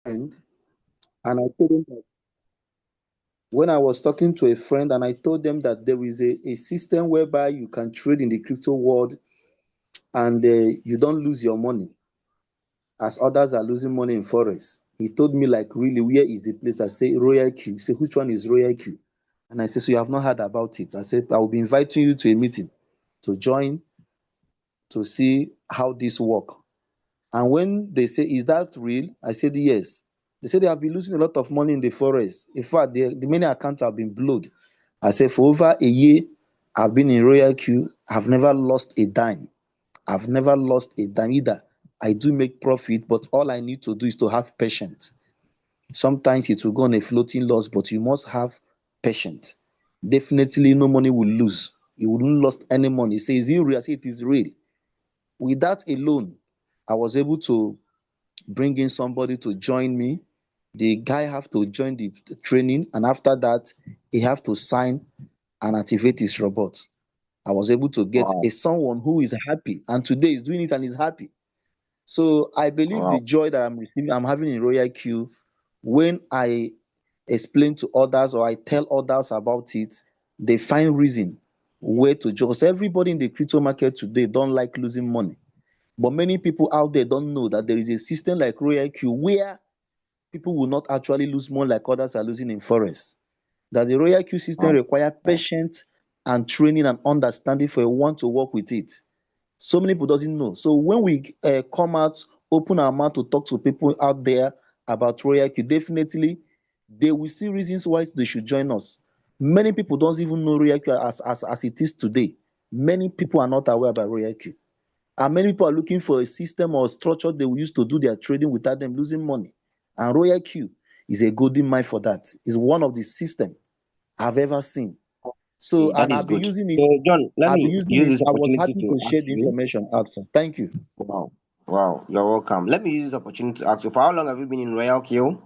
And I told them that when I was talking to a friend and I told them that there is a system whereby you can trade in the crypto world and you don't lose your money as others are losing money in forex. He told me, like, really, where is the place? I say Royal Q. He said, which one is Royal Q? And I said, so you have not heard about it? I said, I will be inviting you to a meeting to join to see how this work. And when they say, is that real? I said, yes. They said they have been losing a lot of money in the forest. In fact, the many accounts have been blowed. I said, for over a year, I've been in Royal Q. I've never lost a dime. I've never lost a dime either. I do make profit, but all I need to do is to have patience. Sometimes it will go on a floating loss, but you must have patience. Definitely no money will lose. You wouldn't lost any money. Say, is it real? I say it is real. With that alone, I was able to bring in somebody to join me. The guy have to join the training, and after that, he have to sign and activate his robot. I was able to get Wow. someone who is happy, and today he's doing it and is happy. So I believe the Wow. joy that I'm receiving, I'm having in Royal Q, when I explain to others or I tell others about it, they find reason where to join. Because everybody in the crypto market today don't like losing money. But many people out there don't know that there is a system like Royal Q where people will not actually lose more like others are losing in forex. That the Royal Q system Wow. require patience and training and understanding for one to work with it. So many people doesn't know. So when we come out, open our mouth to talk to people out there about Royal Q, definitely they will see reasons why they should join us. Many people don't even know Royal Q as it is today. Many people are not aware about Royal Q. And many people are looking for a system or structure they will use to do their trading without them losing money. And Royal Q is a golden mine for that. It's one of the system I've ever seen. So, Okay, that and is I've been good. using it. So, John, let I've been me using use it. this I was opportunity happy to to share ask the you. information out, sir. Thank you. Wow. Wow, you're welcome. Let me use this opportunity to ask you, for how long have you been in Royal Kill?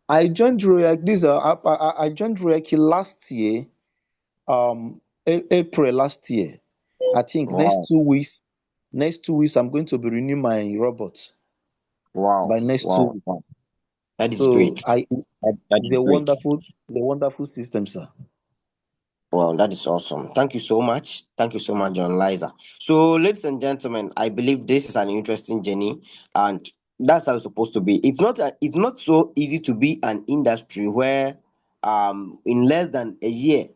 I joined Royal. I joined Royal last year, April last year. I think Wow. Next 2 weeks, I'm going to be renewing my robot Wow. by next two Wow. weeks. Wow. That is So great. I That is great. it's a wonderful system, sir. Well, that is awesome. Thank you so much. Thank you so much, John Liza. So, ladies and gentlemen, I believe this is an interesting journey, and that's how it's supposed to be. It's not so easy to be an industry where, in less than a year,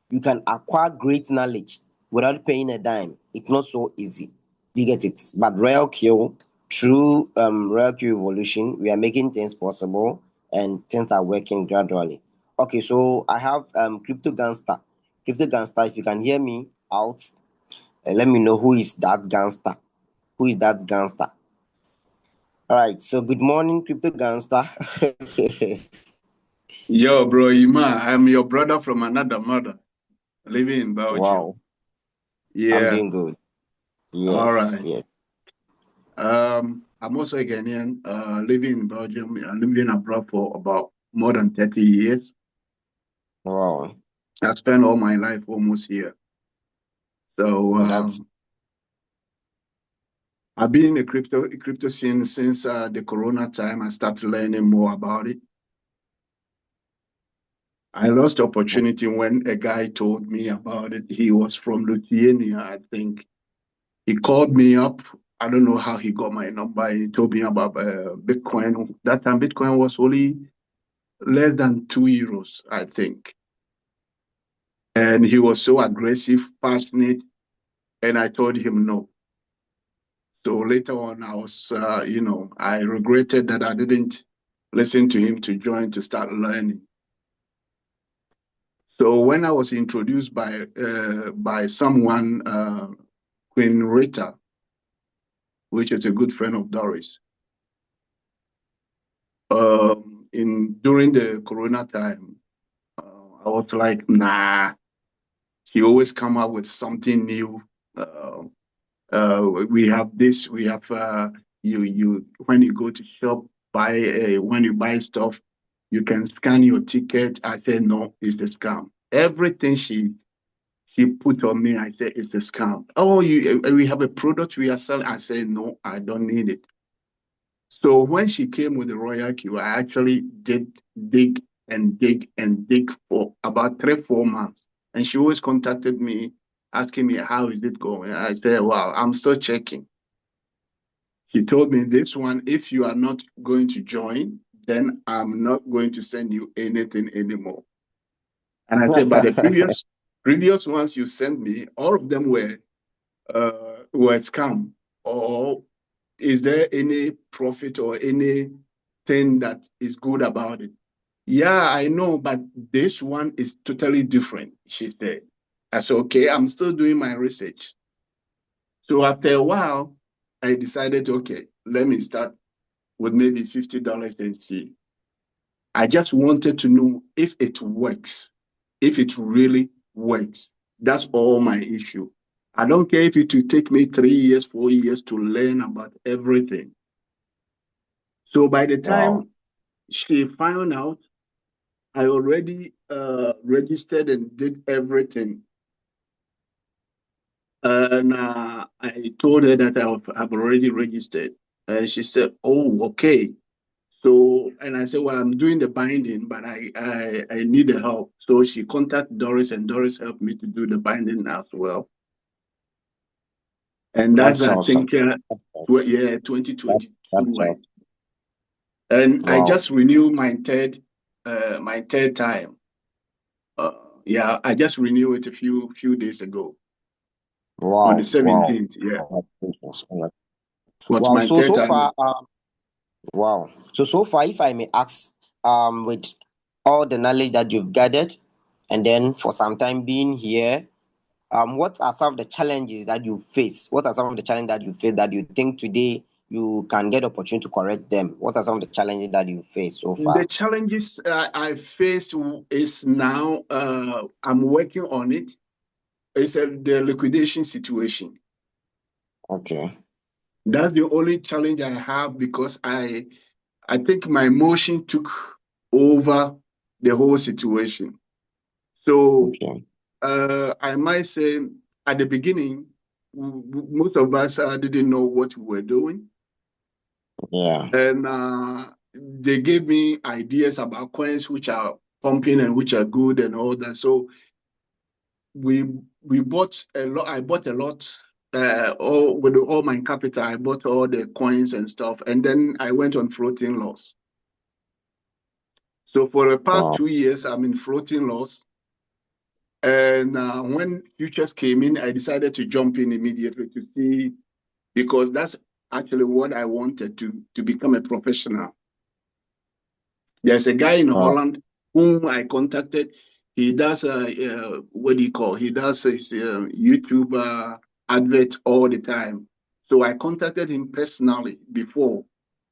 you can acquire great knowledge without paying a dime. It's not so easy. You get it? But Royal Q, through Royal Q Evolution, we are making things possible, and things are working gradually. Okay, so I have Crypto Gangster. Crypto Gangster, if you can hear me out, let me know who is that gangster. Who is that gangster? All right, so good morning, Crypto Gangster. Yo, bro, Ima, I'm your brother from another mother, living in Belgium. Wow, I'm Yeah, doing good. all Yes, right. yes. I'm also a Ghanaian, living in Belgium. I'm living abroad for about more than 30 years. Wow, I spent all my life almost here. So that's I've been in the crypto scene since the Corona time. I started learning more about it. I lost the opportunity when a guy told me about it. He was from Lithuania, I think. He called me up. I don't know how he got my number. He told me about Bitcoin. That time, Bitcoin was only less than €2, I think. And he was so aggressive, passionate, and I told him no. So later on, I was, I regretted that I didn't listen to him to join to start learning. So when I was introduced by someone, Queen Rita, which is a good friend of Doris, in during the Corona time, I was like, nah. He always come up with something new. Uh, we have this. We have you when you go to shop when you buy stuff, you can scan your ticket. I said no, it's a scam. Everything she put on me, I said it's a scam. Oh, we have a product we are selling. I said no, I don't need it. So when she came with the Royal Q, I actually did dig and dig and dig for about 3-4 months. And she always contacted me, asking me, how is it going? I said, well, I'm still checking. She told me, this one, if you are not going to join, then I'm not going to send you anything anymore. And I said, but the previous ones you sent me, all of them were scam. Or is there any profit or anything that is good about it? Yeah, I know, but this one is totally different, she said. I said, okay, I'm still doing my research. So after a while, I decided, okay, let me start with maybe $50 and see. I just wanted to know if it works, if it really works. That's all my issue. I don't care if it will take me 3 years, 4 years to learn about everything. So by the Wow. time she found out, I already registered and did everything. And I told her that I've already registered. And she said, oh, okay. So, and I said, well, I'm doing the binding, but I need the help. So she contacted Doris, and Doris helped me to do the binding as well. And that's, That's I awesome. think, yeah, That's 2022. awesome. And I Wow. just renewed my third time. Yeah, I just renewed it a few days ago on the Wow. Wow. 17th. Yeah, That's interesting. was Wow. my So third so time. far, wow. So so far, if I may ask, with all the knowledge that you've gathered, and then for some time being here, what are some of the challenges that you face? What are some of the challenges that you face that you think today you can get opportunity to correct them? What are some of the challenges that you face so The far? challenges I faced is now I'm working on it. It's the liquidation situation. Okay. That's the only challenge I have because I think my emotion took over the whole situation. So Okay. I might say at the beginning, most of us didn't know what we were doing. Yeah. And they gave me ideas about coins which are pumping and which are good and all that. So we we bought a lot. I bought a lot. All with all my capital, I bought all the coins and stuff, and then I went on floating loss. So for the past Wow. 2 years, I'm in floating loss. And when futures came in, I decided to jump in immediately to see because that's actually what I wanted to become a professional. There's a guy in Wow. Holland whom I contacted. He does what do you call? He does his YouTube advert all the time. So I contacted him personally before,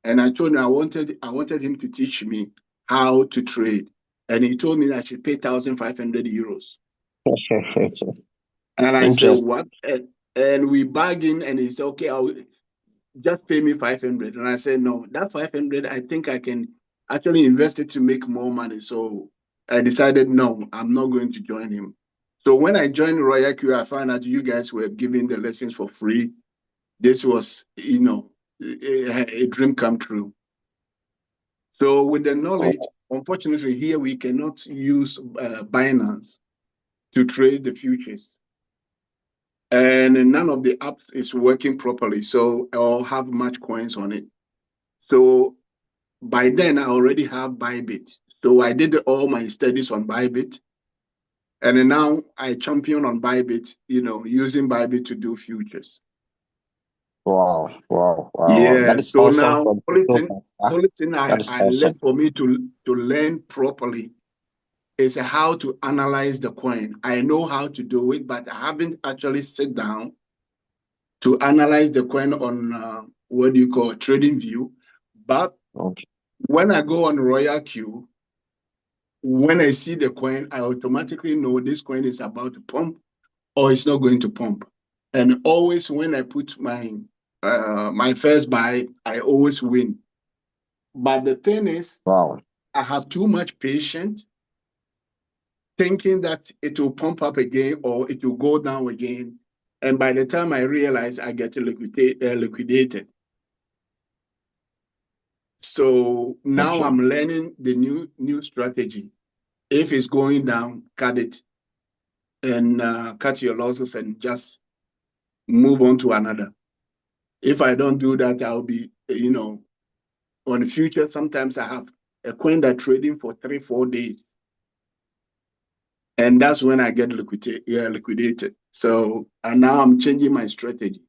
and I told him I wanted him to teach me how to trade, and he told me that I should pay 1,500 euros. And I said Interesting. what? And we bargained, and he said okay, I'll just pay me 500. And I said, no, that 500, I think I can actually invest it to make more money. So I decided, no, I'm not going to join him. So when I joined Royal Q, I found out you guys were giving the lessons for free. This was, a dream come true. So with the knowledge, unfortunately, here we cannot use Binance to trade the futures. And none of the apps is working properly. So or have much coins on it. So by then I already have Bybit. So I did all my studies on Bybit. And then now I champion on Bybit, using Bybit to do futures. Wow. Wow. Wow. Yeah. That is So awesome now for the people. only thing That is I awesome. left for me to learn properly is how to analyze the coin. I know how to do it, but I haven't actually sit down to analyze the coin on what do you call TradingView. But Okay. when I go on Royal Q, when I see the coin, I automatically know this coin is about to pump or it's not going to pump. And always when I put my first buy, I always win. But the thing is, Wow. I have too much patience thinking that it will pump up again or it will go down again. And by the time I realize, I get liquidated. So now Okay. I'm learning the new strategy. If it's going down, cut it and cut your losses and just move on to another. If I don't do that, I'll be, on the future. Sometimes I have a coin that trading for 3-4 days, and that's when I get liquidated. So, and now I'm changing my strategy.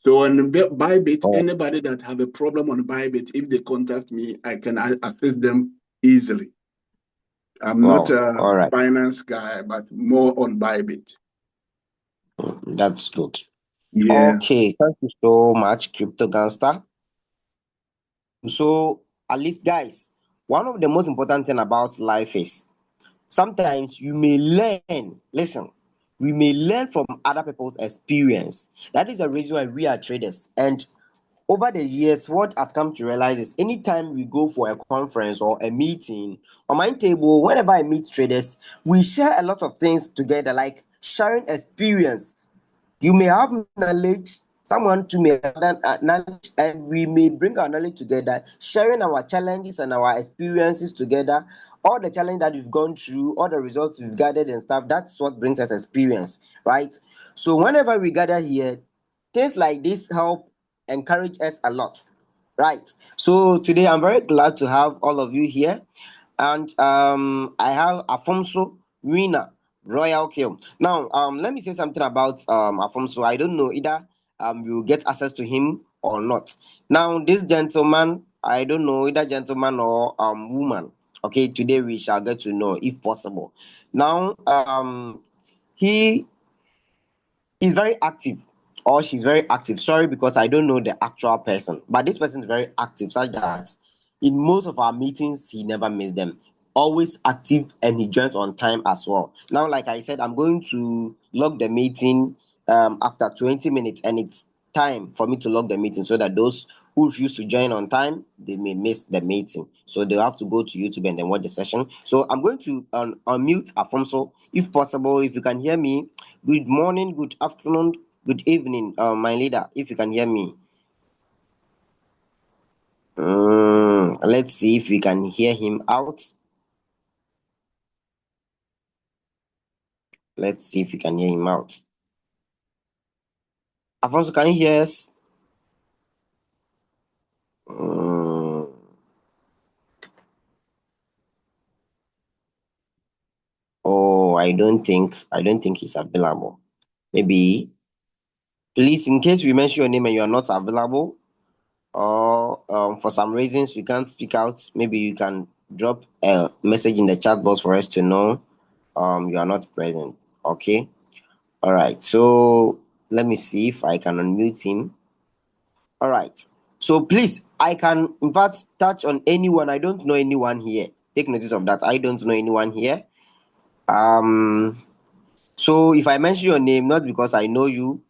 So on Bybit, Oh, anybody that have a problem on Bybit, if they contact me, I can assist them easily. I'm not wow. a All right. finance guy, but more on Bybit. That's good. Yeah. Okay. Thank you so much, Crypto Gangster. So, at least, guys, one of the most important thing about life is sometimes you may learn. Listen, we may learn from other people's experience. That is the reason why we are traders. And over the years, what I've come to realize is anytime we go for a conference or a meeting, on my table, whenever I meet traders, we share a lot of things together, like sharing experience. You may have knowledge, someone too may have that knowledge, and we may bring our knowledge together, sharing our challenges and our experiences together. All the challenge that we've gone through, all the results we've gathered and stuff, that's what brings us experience, right? So whenever we gather here, things like this help encourage us a lot, right? So today I'm very glad to have all of you here, and I have Afonso Winner Royal Kill. Now, let me say something about Afonso. I don't know either you get access to him or not. Now, this gentleman, I don't know either gentleman or woman. Okay, today we shall get to know if possible. Now, he is very active, or she's very active. Sorry, because I don't know the actual person, but this person is very active, such that in most of our meetings he never misses them. Always active, and he joins on time as well. Now, like I said, I'm going to log the meeting after 20 minutes, and it's time for me to log the meeting so that those who refuse to join on time, they may miss the meeting, so they'll have to go to YouTube and then watch the session. So I'm going to unmute Afonso, if possible. If you can hear me, good morning, good afternoon, good evening, my leader, if you can hear me. Let's see if we can hear him out. Let's see if we can hear him out. Afonso, can you hear us? Mm, oh, I don't think he's available. Maybe, please, in case we mention your name and you are not available, or for some reasons you can't speak out, maybe you can drop a message in the chat box for us to know you are not present. Okay. All right. So let me see if I can unmute him. All right. So please, I can in fact touch on anyone. I don't know anyone here. Take notice of that. I don't know anyone here. Um. So if I mention your name, not because I know you,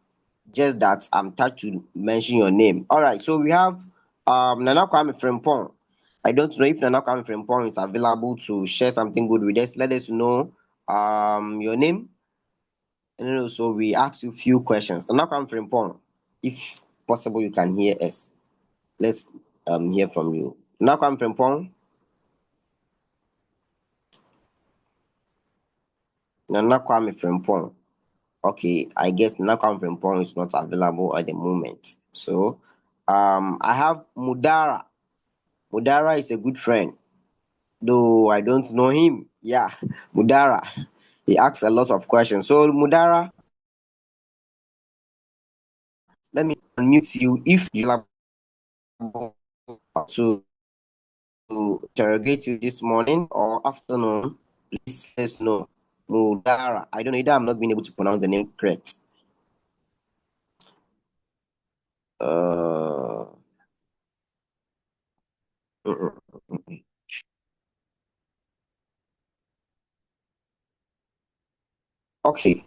just that I'm touched to mention your name. All right. So we have Nana Kwame Frimpong. I don't know if Nana Kwame Frimpong is available to share something good with us. Let us know your name, and then also we ask you few questions. Nana Kwame Frimpong, if possible, you can hear us. Let's hear from you. Nana Kwame Frimpong. Nana Kwame Frimpong. Okay, I guess Nana Kwame Frimpong is not available at the moment. So I have Mudara. Mudara is a good friend, though I don't know him. Yeah, Mudara. He asks a lot of questions. So, Mudara, let me unmute you if you're able to interrogate you this morning or afternoon. Please let us know. Mudara. I don't know either I'm not being able to pronounce the name correct. Uh, mm, mm, mm. okay.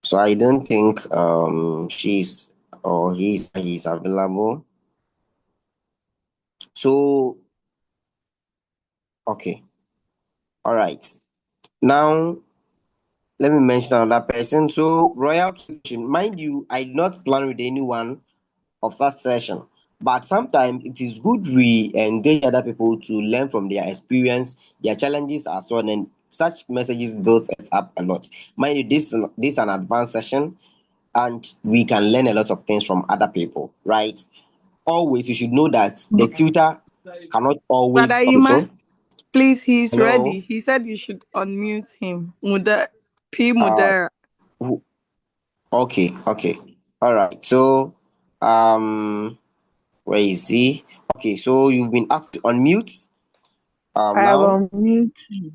So I don't think she's or he's available. So okay. All right. Now let me mention another person. So Royal Kitchen, mind you, I did not plan with anyone of that session. But sometimes it is good we engage other people to learn from their experience, their challenges as well, and such messages builds us up a lot. Mind you, this is an advanced session, and we can learn a lot of things from other people, right? Always, you should know that the tutor cannot Brother always Ima, also. please, he's ready. Hello. He said you should unmute him. P. Uh, Mudera. who- okay, okay, all right. So, where is he? Okay, so you've been asked to unmute. I have Now, unmuted.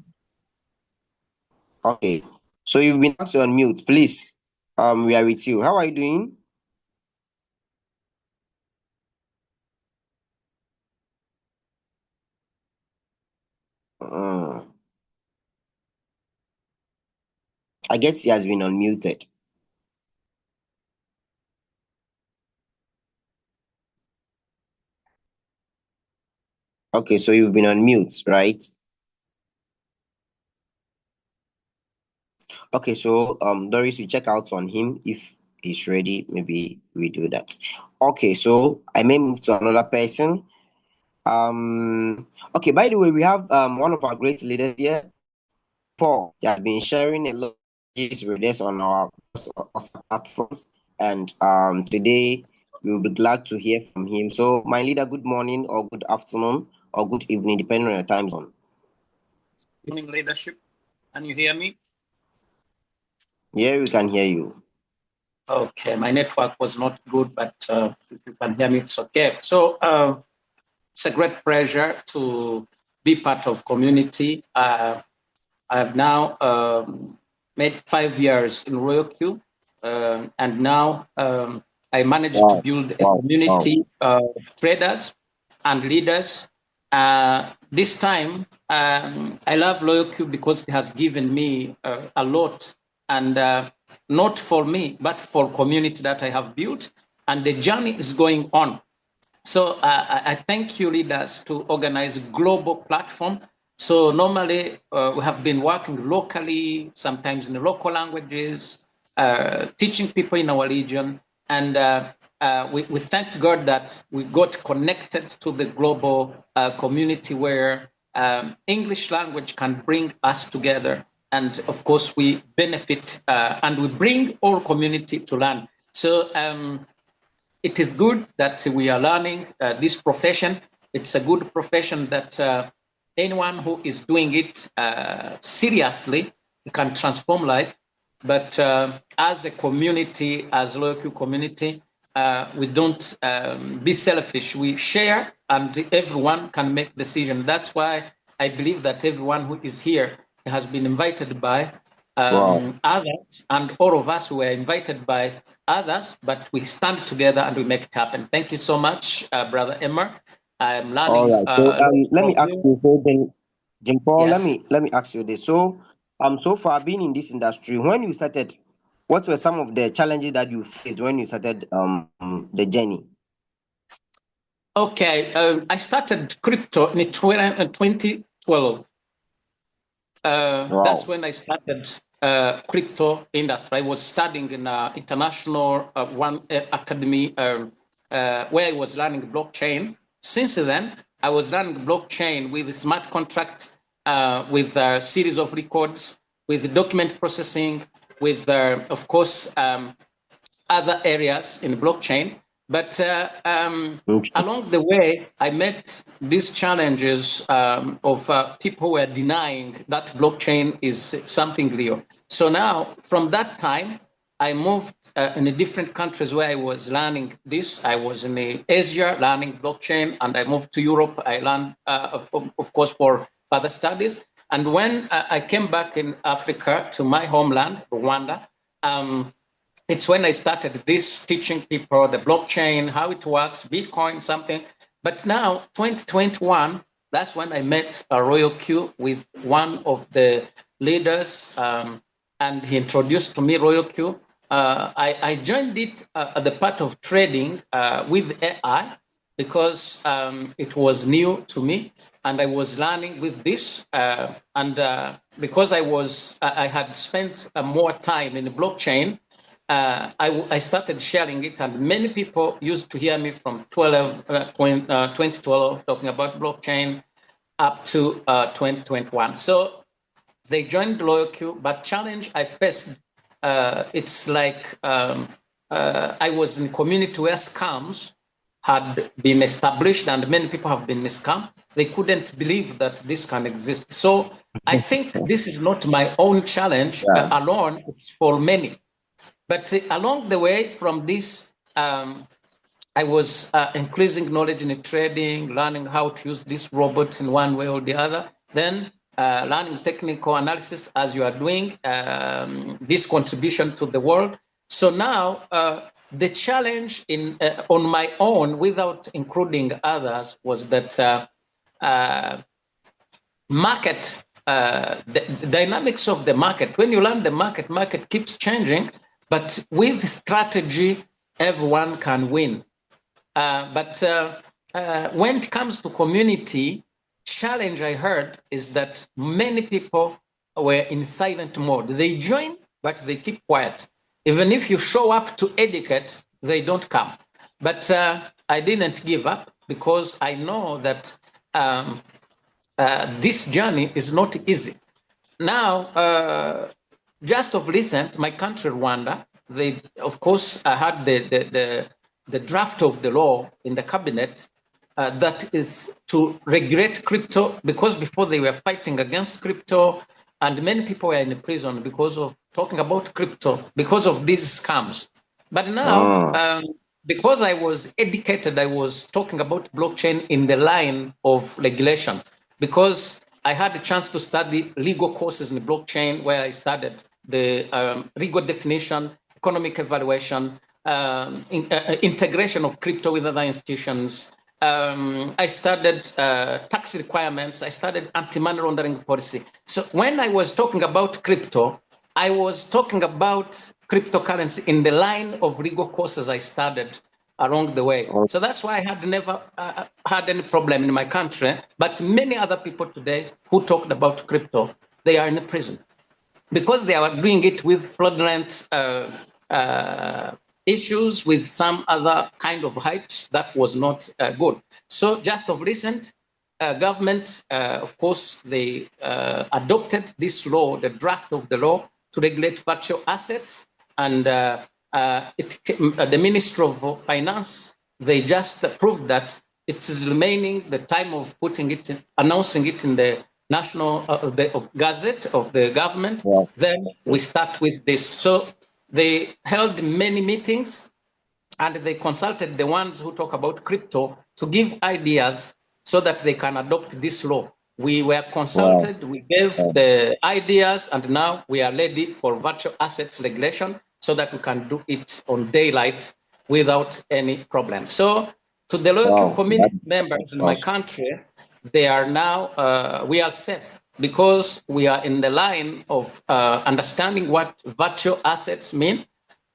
okay. So you've been asked to unmute, please. We are with you. How are you doing? Uh, I guess he has been unmuted. Okay, so you've been on mute, right? Okay, so Doris, you check out on him if he's ready. Maybe we do that. Okay, so I may move to another person. Okay, by the way, we have one of our great leaders here, Paul. He has been sharing a lot of messages with us on our platforms, and today we will be glad to hear from him. So, my leader, good morning or good afternoon or good evening, depending on your time zone. Morning, leadership. Can you hear me? Yeah, we can hear you. Okay, my network was not good, but if you can hear me, it's okay. So it's a great pleasure to be part of community. I have now made 5 years in Royal Q, and now I managed to Wow, build a wow, wow. community of traders and leaders. This time, I love Loyal Q because it has given me a lot, and not for me, but for community that I have built, and the journey is going on. So I thank you, leaders, to organize a global platform. So normally we have been working locally, sometimes in the local languages, teaching people in our region, and we thank God that we got connected to the global community where English language can bring us together. And of course, we benefit and we bring all community to learn. So it is good that we are learning this profession. It's a good profession that anyone who is doing it seriously can transform life. But as a community, as local community, we don't be selfish. We share, and everyone can make decision. That's why I believe that everyone who is here has been invited by Wow. others, and all of us were invited by others, but we stand together and we make it happen. Thank you so much, Brother Emmer. I'm All learning right. So a lot let me from ask you. you, so Jim Paul, let Yes. me ask you this. So so far being in this industry, when you started, what were some of the challenges that you faced when you started the journey? Okay. I started crypto in 2012. That's Wow. when I started crypto industry. I was studying in international one academy where I was learning blockchain. Since then, I was learning blockchain with smart contract, with a series of records, with document processing, with of course other areas in blockchain. But Okay. along the way, I met these challenges of people who were denying that blockchain is something real. So now, from that time, I moved in the different countries where I was learning this. I was in Asia learning blockchain, and I moved to Europe. I learned, of course, for further studies. And when I came back in Africa to my homeland, Rwanda, it's when I started this teaching people the blockchain, how it works, Bitcoin, something. But now, 2021, that's when I met a Royal Q with one of the leaders, and he introduced to me Royal Q. I joined it at the part of trading with AI because it was new to me and I was learning with this. And because I had spent more time in the blockchain, I started sharing it, and many people used to hear me from 2012 talking about blockchain up to 2021. So they joined LoyalQ, but challenge I faced, it's like I was in community where scams had been established and many people have been scammed. They couldn't believe that this can exist. So I think this is not my own challenge alone, it's for many. But along the way from this, I was increasing knowledge in trading, learning how to use these robots in one way or the other. Then learning technical analysis as you are doing this contribution to the world. So now the challenge on my own, without including others, was that market, the dynamics of the market. When you learn the market keeps changing, but with strategy, everyone can win. But when it comes to community, challenge I heard is that many people were in silent mode. They join, but they keep quiet. Even if you show up to educate, they don't come. But I didn't give up because I know that this journey is not easy. Now, just of recent, my country, Rwanda, they, of course, had the draft of the law in the cabinet that is to regulate crypto, because before they were fighting against crypto, and many people were in prison because of talking about crypto, because of these scams. But now, because I was educated, I was talking about blockchain in the line of regulation, because I had a chance to study legal courses in blockchain, where I studied the legal definition, economic evaluation, integration of crypto with other institutions. I studied tax requirements. I studied anti-money laundering policy. So when I was talking about crypto, I was talking about cryptocurrency in the line of legal courses I studied along the way. So that's why I had never had any problem in my country. But many other people today who talked about crypto, they are in prison because they are doing it with fraudulent issues, with some other kind of hypes that was not good. So just of recent, government, of course, they adopted this law, the draft of the law, to regulate virtual assets, and the Ministry of Finance, they just approved that it is remaining the time of putting it, announcing it in the national gazette of the government. Then we start with this. So they held many meetings, and they consulted the ones who talk about crypto to give ideas so that they can adopt this law. We were consulted, we gave the ideas, and now we are ready for virtual assets regulation so that we can do it on daylight without any problem. So to the local community members in my country, they are now, we are safe because we are in the line of understanding what virtual assets mean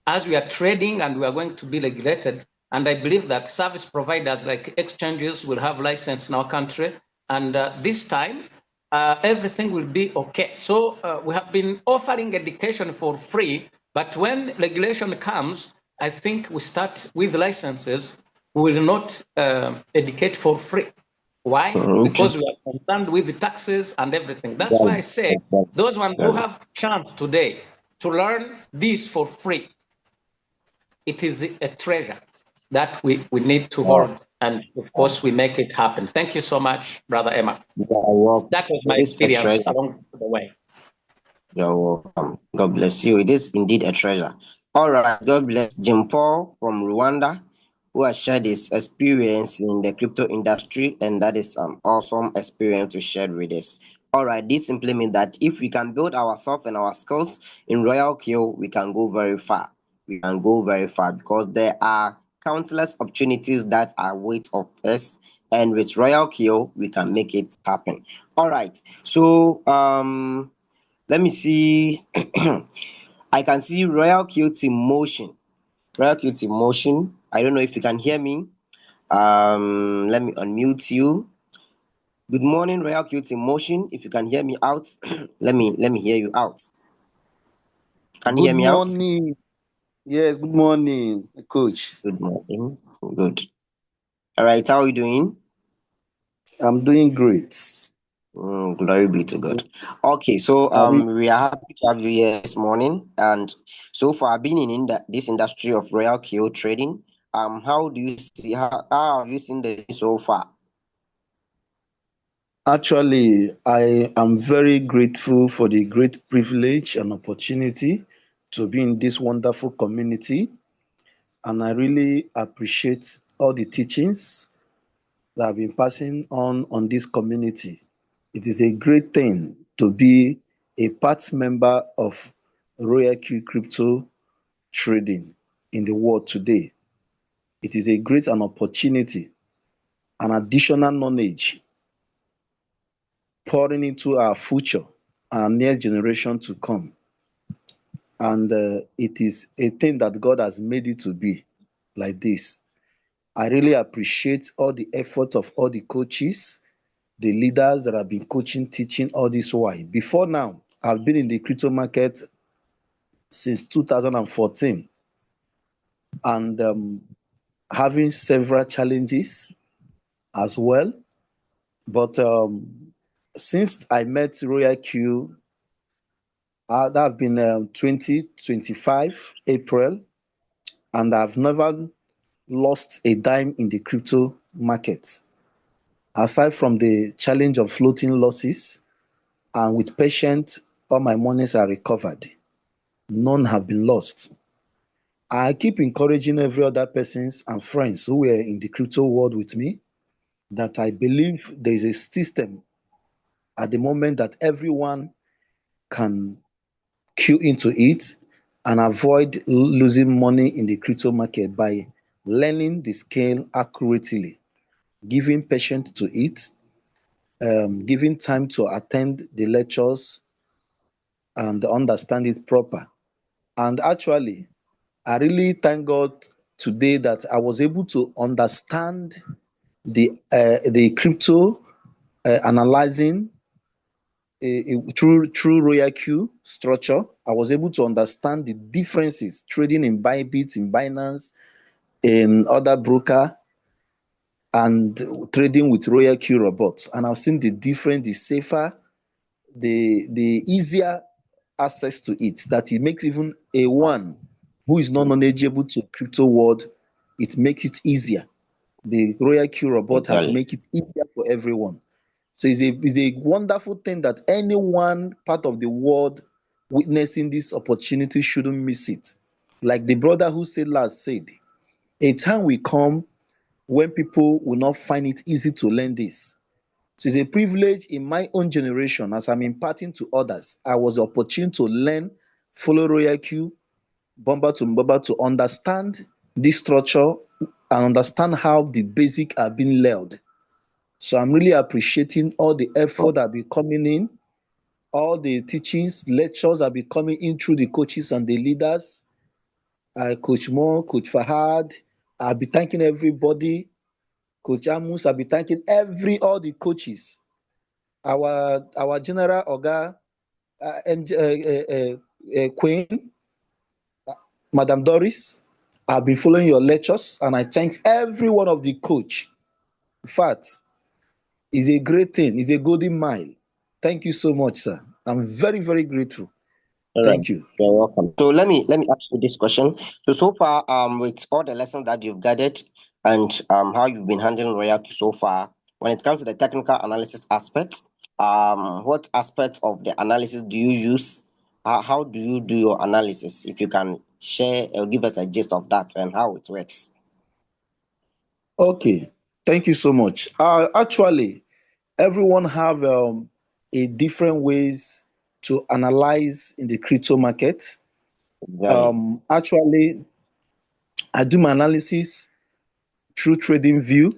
as we are trading, and we are going to be regulated. And I believe that service providers like exchanges will have license in our country. And this time, everything will be okay. So we have been offering education for free, but when regulation comes, I think we start with licenses. We will not educate for free. Why? Because we are concerned with the taxes and everything. That's why I say those ones who have chance today to learn this for free, it is a treasure that we need to hold. And of course, we make it happen. Thank you so much, Brother Emma. That was my experience along the way. You're welcome. God bless you. It is indeed a treasure. All right. God bless Jim Paul from Rwanda, who has shared his experience in the crypto industry, and that is an awesome experience to share with us. All right, this simply means that if we can build ourselves and our skills in LoyalQ, we can go very far. We can go very far because there are countless opportunities that are wait of us, and with LoyalQ, we can make it happen. All right, so let me see. I can see LoyalQ in motion. LoyalQ in motion. I don't know if you can hear me. Let me unmute you. Good morning, LoyalQ in motion. If you can hear me out, let me hear you out. Can you hear me out? Good morning. Yes, good morning, coach. Good morning. Good. All right. How are you doing? I'm doing great. Glory be to God. Okay, so I re- we are happy to have you here this morning. And so far, being in this industry of royal KO trading, how do you see how have you seen this so far? Actually, I am very grateful for the great privilege and opportunity to be in this wonderful community. And I really appreciate all the teachings that have been passing on this community. It is a great thing to be a part member of Royal Q Crypto trading in the world today. It is a great an opportunity, an additional knowledge pouring into our future, our next generation to come. And it is a thing that God has made it to be like this. I really appreciate all the effort of all the coaches, the leaders that have been coaching, teaching all this while. Before now, I've been in the crypto market since 2014 and having several challenges as well. But since I met Royal Q, that have been 2025 April, and I've never lost a dime in the crypto market. Aside from the challenge of floating losses, and with patience, all my monies are recovered. None have been lost. I keep encouraging every other persons and friends who were in the crypto world with me that I believe there is a system at the moment that everyone can queue into it and avoid losing money in the crypto market by learning the scale accurately, giving patience to it, giving time to attend the lectures and understand it proper. And actually, I really thank God today that I was able to understand the crypto analyzing through Royal Q structure. I was able to understand the differences trading in Bybit, in Binance, in other broker, and trading with Royal Q robots. And I've seen the difference, the safer, the easier access to it, that it makes even a one who is not knowledgeable to crypto world, it makes it easier. The Royal Q robot has Exactly. made it easier for everyone. So it's a wonderful thing that anyone part of the world witnessing this opportunity shouldn't miss it. Like the brother who said last said, a time will come when people will not find it easy to learn this. So it's a privilege in my own generation as I'm imparting to others. I was opportune to learn, follow Royal Q, bumper to understand this structure and understand how the basic are being laid. So I'm really appreciating all the effort that be coming in, all the teachings, lectures that be coming in through the coaches and the leaders. Coach Mo, Coach Fahad, I'll be thanking everybody. Coach Amus, I'll be thanking all the coaches. Our general Oga, Queen, Madam Doris, I've been following your lectures and I thank every one of the coach. In fact, it's a great thing. It's a golden mile. Thank you so much, sir. I'm very, very grateful. All right. Thank you. You're welcome. So let me ask you this question. So far, with all the lessons that you've gathered and how you've been handling royalty so far, when it comes to the technical analysis aspect, what aspect of the analysis do you use? How do you do your analysis? If you can share or give us a gist of that and how it works. Okay. Thank you so much. Actually, everyone have a different ways to analyze in the crypto market. Exactly. Actually, I do my analysis through TradingView.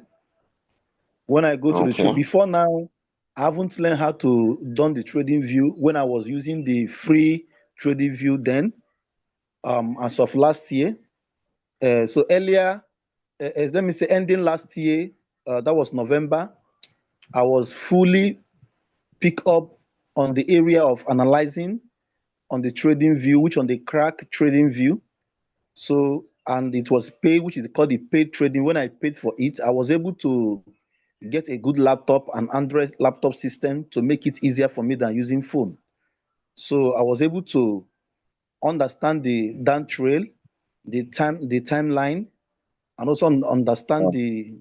When I go to the trade, Okay. before now, I haven't learned how to done the TradingView when I was using the free TradingView then, as of last year. So earlier, let me say, ending last year, that was November, I was fully pick up on the area of analyzing on the trading view, which on the crack trading view. So, and it was paid, which is called the paid trading. When I paid for it, I was able to get a good laptop, an Android laptop system, to make it easier for me than using phone. So I was able to understand the down trail, the timeline, and also understand the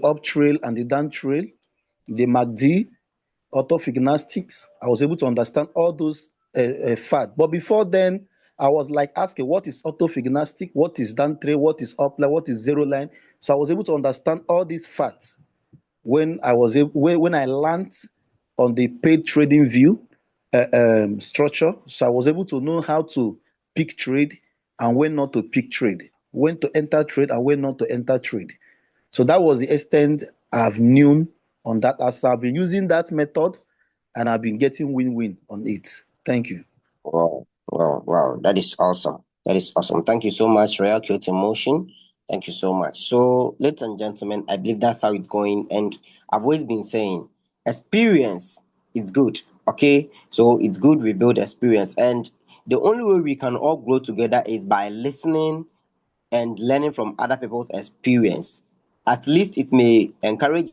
up trail and the down trail, the MACD, orthogymnastics. I was able to understand all those facts. But before then, I was like asking, what is orthogymnastic? What is down trail? What is up line? What is zero line? So I was able to understand all these facts when I was able, when I learned on the paid trading view structure. So I was able to know how to pick trade and when not to pick trade, when to enter trade and when not to enter trade. So that was the extent I've known on that. As I've been using that method and I've been getting win-win on it. Thank you. Wow, wow, wow. That is awesome. That is awesome. Thank you so much, Real Cute Emotion. Thank you so much. So, ladies and gentlemen, I believe that's how it's going. And I've always been saying, experience is good. Okay. So, it's good we build experience. And the only way we can all grow together is by listening and learning from other people's experience. At least it may encourage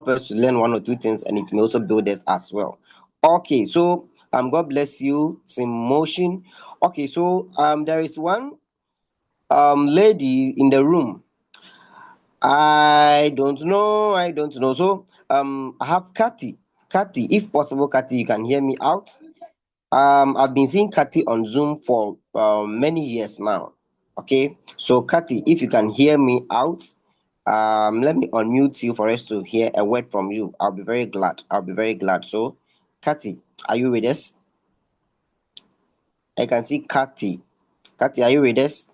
us to learn one or two things, and it may also build us as well. Okay, so God bless you, Team Motion. Okay, so there is one lady in the room. I don't know. So I have Kathy. Kathy, if possible, Kathy, you can hear me out. I've been seeing Kathy on Zoom for many years now. Okay, so Kathy, if you can hear me out, let me unmute you for us to hear a word from you. I'll be very glad. I'll be very glad. So, Kathy, are you with us? I can see Kathy. Kathy, are you with us?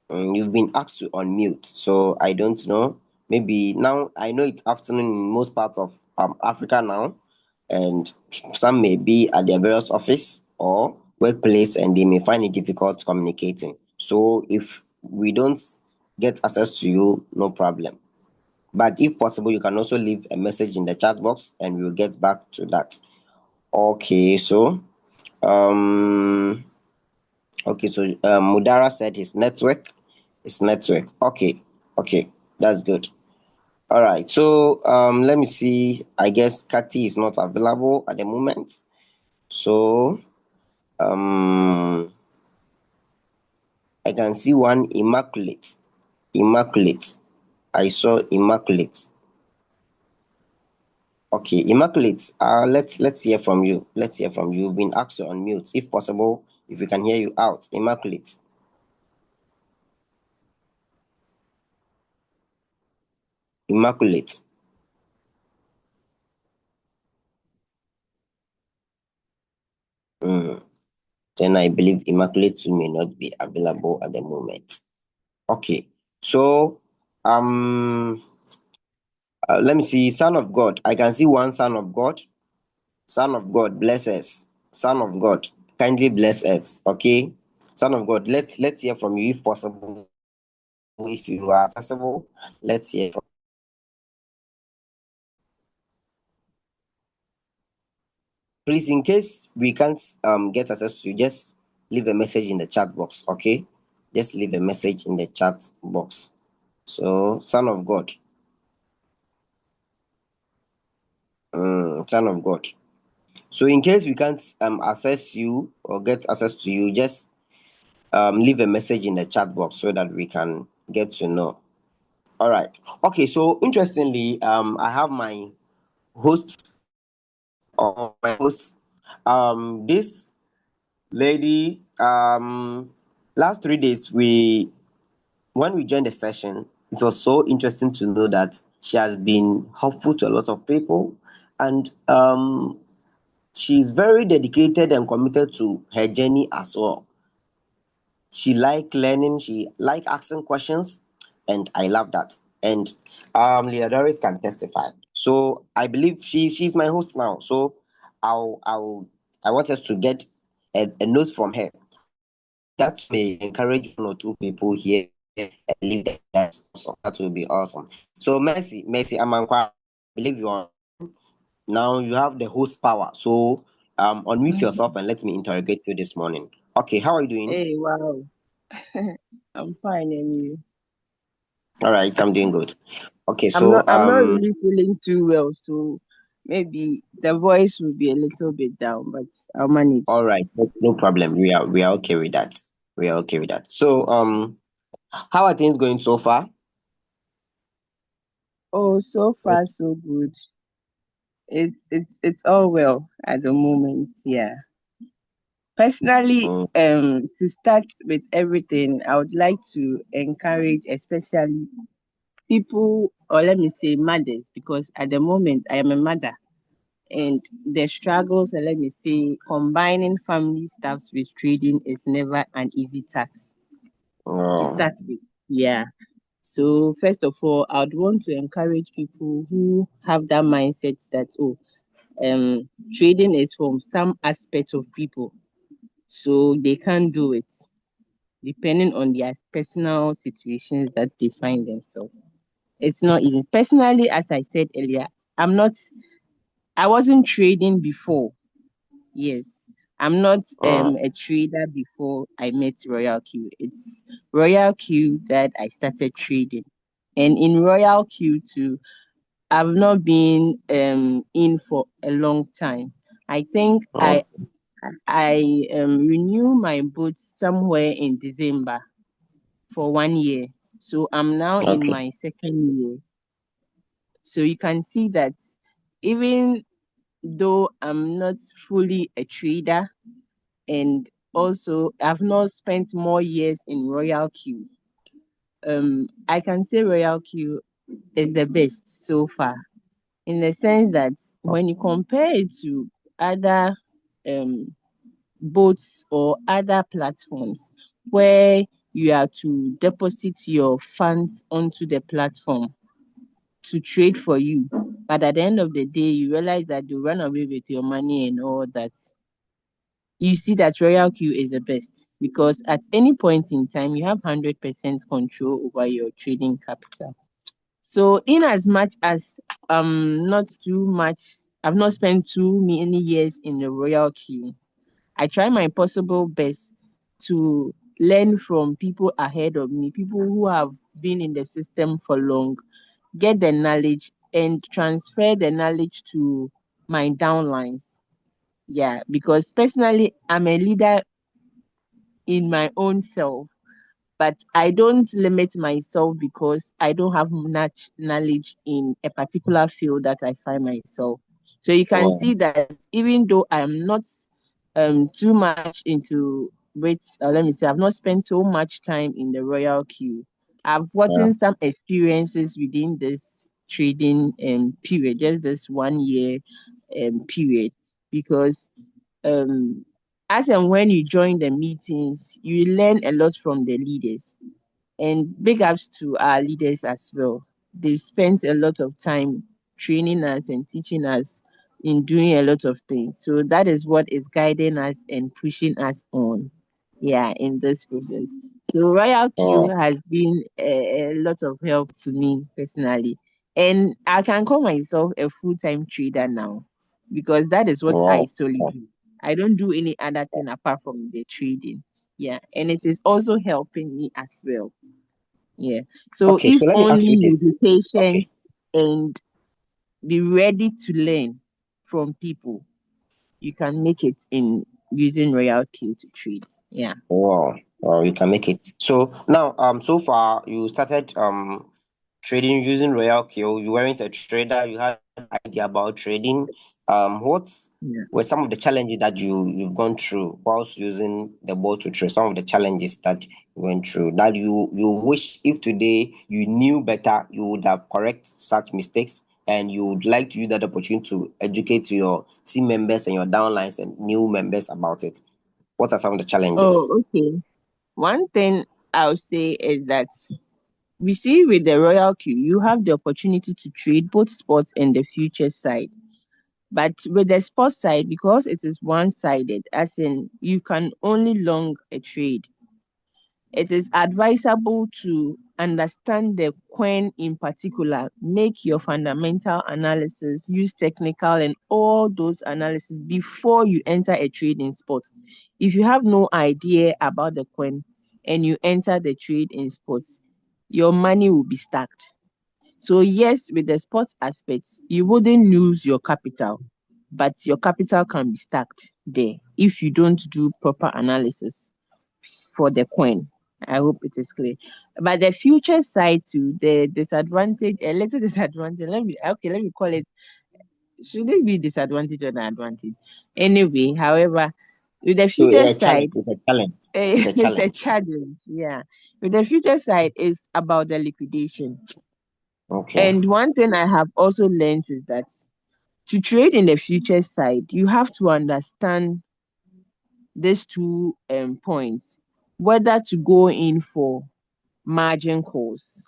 You've been asked to unmute, so I don't know. Maybe now I know it's afternoon in most parts of Africa now, and some may be at their various office or workplace, and they may find it difficult communicating. So if we don't get access to you, no problem. But if possible, you can also leave a message in the chat box, and we'll get back to that. Okay, so um, okay, so Mudara said his network. His network. Okay, okay, that's good. All right, so let me see. I guess Kathy is not available at the moment. So I can see one immaculate. Immaculate. I saw immaculate. Okay, immaculate. Let's hear from you. Let's hear from you. You've been asked to unmute. If possible, if we can hear you out. Immaculate. Immaculate. Then I believe immaculate may not be available at the moment. Okay, so let me see. Son of God. I can see one son of God. Son of God, bless us. Son of God, kindly bless us. Okay, Son of God, let's hear from you if possible. If you are accessible, let's hear from. Please, in case we can't get access to you, just leave a message in the chat box. Okay, just leave a message in the chat box. So, Son of God, Son of God. So, in case we can't access you or get access to you, just leave a message in the chat box so that we can get to know. All right. Okay. So interestingly, I have my host or my host. This lady. Last 3 days when we joined the session, it was so interesting to know that she has been helpful to a lot of people, and she's very dedicated and committed to her journey as well. She like learning, she like asking questions, and I love that. And Leah Doris can testify. So I believe she's my host now. So I want us to get a note from her that may encourage one or two people here and leave that. Awesome. That will be awesome. So Mercy Amankwa, I believe you are now, you have the host power. So Unmute yourself and let me interrogate you this morning. Okay, how are you doing? Hey, wow. I'm fine, and you? All right, I'm doing good. Okay, I'm so not really feeling too well, so maybe the voice will be a little bit down, but I'll manage. all right, no problem. We are okay with that. We are okay with that. So how are things going so far? Oh, so far so good. It's all well at the moment, yeah. Personally, Mm, to start with everything, I would like to encourage especially people, or let me say mothers, because at the moment I am a mother, and the struggles, and let me say, combining family stuffs with trading is never an easy task to oh, start with. Yeah. So first of all, I would want to encourage people who have that mindset that trading is from some aspect of people, so they can't do it depending on their personal situations that they find themselves. It's not easy. Personally, as I said earlier, I'm not. I wasn't trading before. Yes. I'm not oh, a trader before I met Royal Q. It's Royal Q that I started trading. And in Royal Q too, I've not been in for a long time. I think oh, I renew my boots somewhere in December for 1 year. So I'm now in okay. my second year. So you can see that even though I'm not fully a trader, and also I've not spent more years in Royal Q. I can say Royal Q is the best so far, in the sense that when you compare it to other um boats or other platforms where you are to deposit your funds onto the platform to trade for you, but at the end of the day you realize that you run away with your money and all that, you see that Royal Q is the best, because at any point in time you have 100% control over your trading capital. So in as much as not too much, I've not spent too many years in the Royal Q, I try my possible best to learn from people ahead of me, people who have been in the system for long, get the knowledge and transfer the knowledge to my downlines. Yeah, because personally, I'm a leader in my own self, but I don't limit myself because I don't have much knowledge in a particular field that I find myself. So you can Oh, see that even though I'm not too much into let me say I've not spent so much time in the Royal Queue. I've yeah. gotten some experiences within this trading period, just this 1 year period, because um as and when you join the meetings, you learn a lot from the leaders. And big ups to our leaders as well. They've spent a lot of time training us and teaching us in doing a lot of things. So that is what is guiding us and pushing us on. Yeah, in this process. So Royal Q Oh, has been a lot of help to me personally. And I can call myself a full-time trader now, because that is what I wow. solely do. I don't do any other thing apart from the trading. Yeah, and it is also helping me as well. Yeah. So Okay, if so let me ask only you you this. be patient Okay. and be ready to learn from people, you can make it in using Royal Q to trade. Yeah. Wow. Wow, you can make it. So now, so far you started trading using Royal Q. You weren't a trader. You had idea about trading. What Yeah. were some of the challenges that you've gone through whilst using the board to trade? Some of the challenges that you went through that you wish if today you knew better, you would have correct such mistakes, and you would like to use that opportunity to educate your team members and your downlines and new members about it. What are some of the challenges? Oh, okay. One thing I'll say is that we see with the Royal Q, you have the opportunity to trade both sports and the future side. But with the sports side, because it is one sided, as in you can only long a trade. it is advisable to understand the coin in particular, make your fundamental analysis, use technical and all those analysis before you enter a trading spot. If you have no idea about the coin and you enter the trade in spots, your money will be stacked. So yes, with the sports aspects, you wouldn't lose your capital, but your capital can be stacked there if you don't do proper analysis for the coin. I hope it is clear. But the future side to the disadvantage, a little disadvantage. Let me call it. Should it be disadvantage or an advantage? Anyway, however, with the So future a challenge. side, It's a challenge. It's a it's a challenge. challenge. Yeah. With the future side is about the liquidation. Okay. And one thing I have also learned is that to trade in the future side, you have to understand these two points, whether to go in for margin calls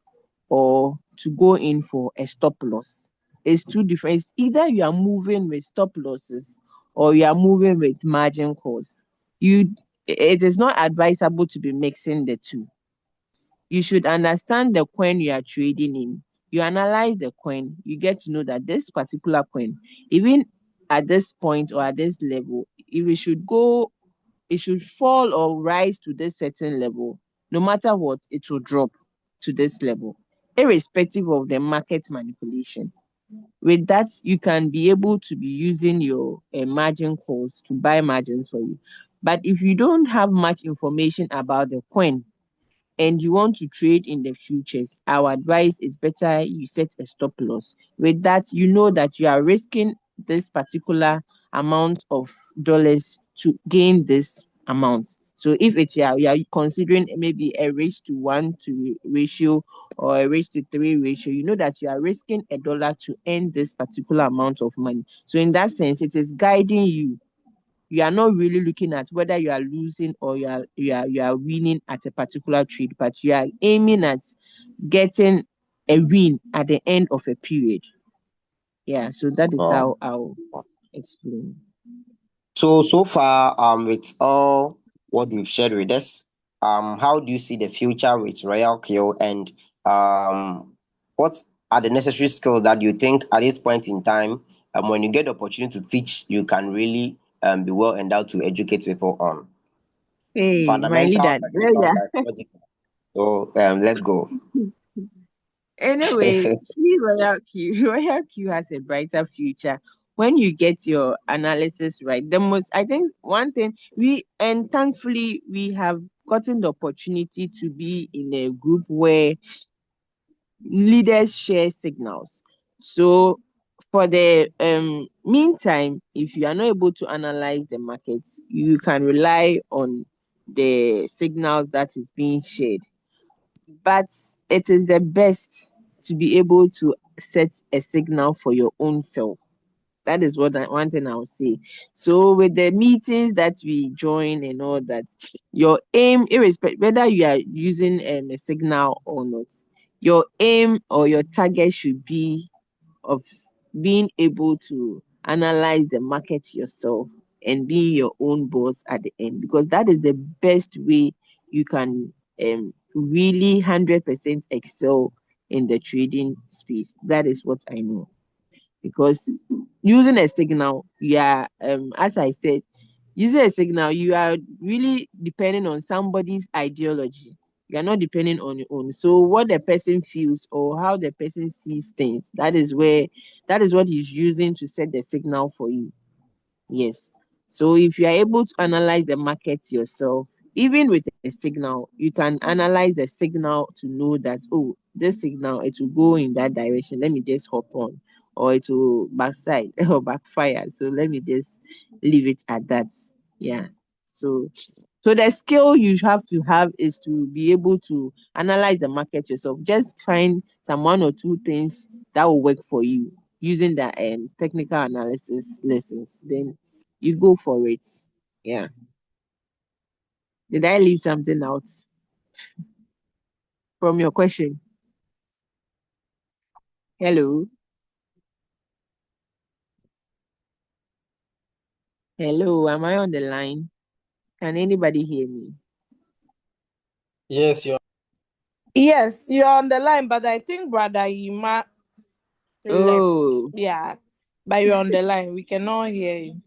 or to go in for a stop loss. It's two different. It's either you are moving with stop losses or you are moving with margin calls. It is not advisable to be mixing the two. You should understand the coin you are trading in. You analyze the coin, you get to know that this particular coin, even at this point or at this level, if it should go, it should fall or rise to this certain level, no matter what, it will drop to this level, irrespective of the market manipulation. With that, you can be able to be using your margin calls to buy margins for you. But if you don't have much information about the coin, and you want to trade in the futures, our advice is better you set a stop loss. With that, you know that you are risking this particular amount of dollars to gain this amount. So if it's you are considering maybe a raise to one to ratio or a raise to three ratio, you know that you are risking $1 to earn this particular amount of money. So in that sense, it is guiding you. You are not really looking at whether you are losing or you are winning at a particular trade, but you are aiming at getting a win at the end of a period. Yeah, so that is Wow. how I'll explain. So far, with all what we've shared with us, how do you see the future with Royal Q, and what are the necessary skills that you think at this point in time, when you get the opportunity to teach, you can really be well endowed to educate people on Hey, my fundamental, leader. technical, psychological. So let's go. Anyway, see Royal Q. Royal Q has a brighter future when you get your analysis right. The most, I think, one thing and thankfully, we have gotten the opportunity to be in a group where leaders share signals. So for the meantime, if you are not able to analyze the markets, you can rely on the signals that is being shared. But it is the best to be able to set a signal for your own self. That is one thing I would say. So with the meetings that we join and all that, your aim, irrespective whether you are using a signal or not, your aim or your target should be of being able to analyze the market yourself and be your own boss at the end, because that is the best way you can really 100% excel in the trading space. That is what I know, because using a signal, yeah, as I said, using a signal, you are really depending on somebody's ideology. You are not depending on your own. So what the person feels or how the person sees things, that is what he's using to set the signal for you. Yes. So if you are able to analyze the market yourself, even with a signal, you can analyze the signal to know that, oh, this signal, it will go in that direction. Let me just hop on. Or it will backside or backfire. So let me just leave it at that. Yeah. So the skill you have to have is to be able to analyze the market yourself. Just find some one or two things that will work for you using the technical analysis lessons. Then you go for it. Yeah. Did I leave something out from your question? Hello. Hello. Am I on the line? Can anybody hear me? Yes, you're. Yes, you're on the line, but I think Brother Yima left. Oh, Yeah, but you're on the line. We cannot hear you.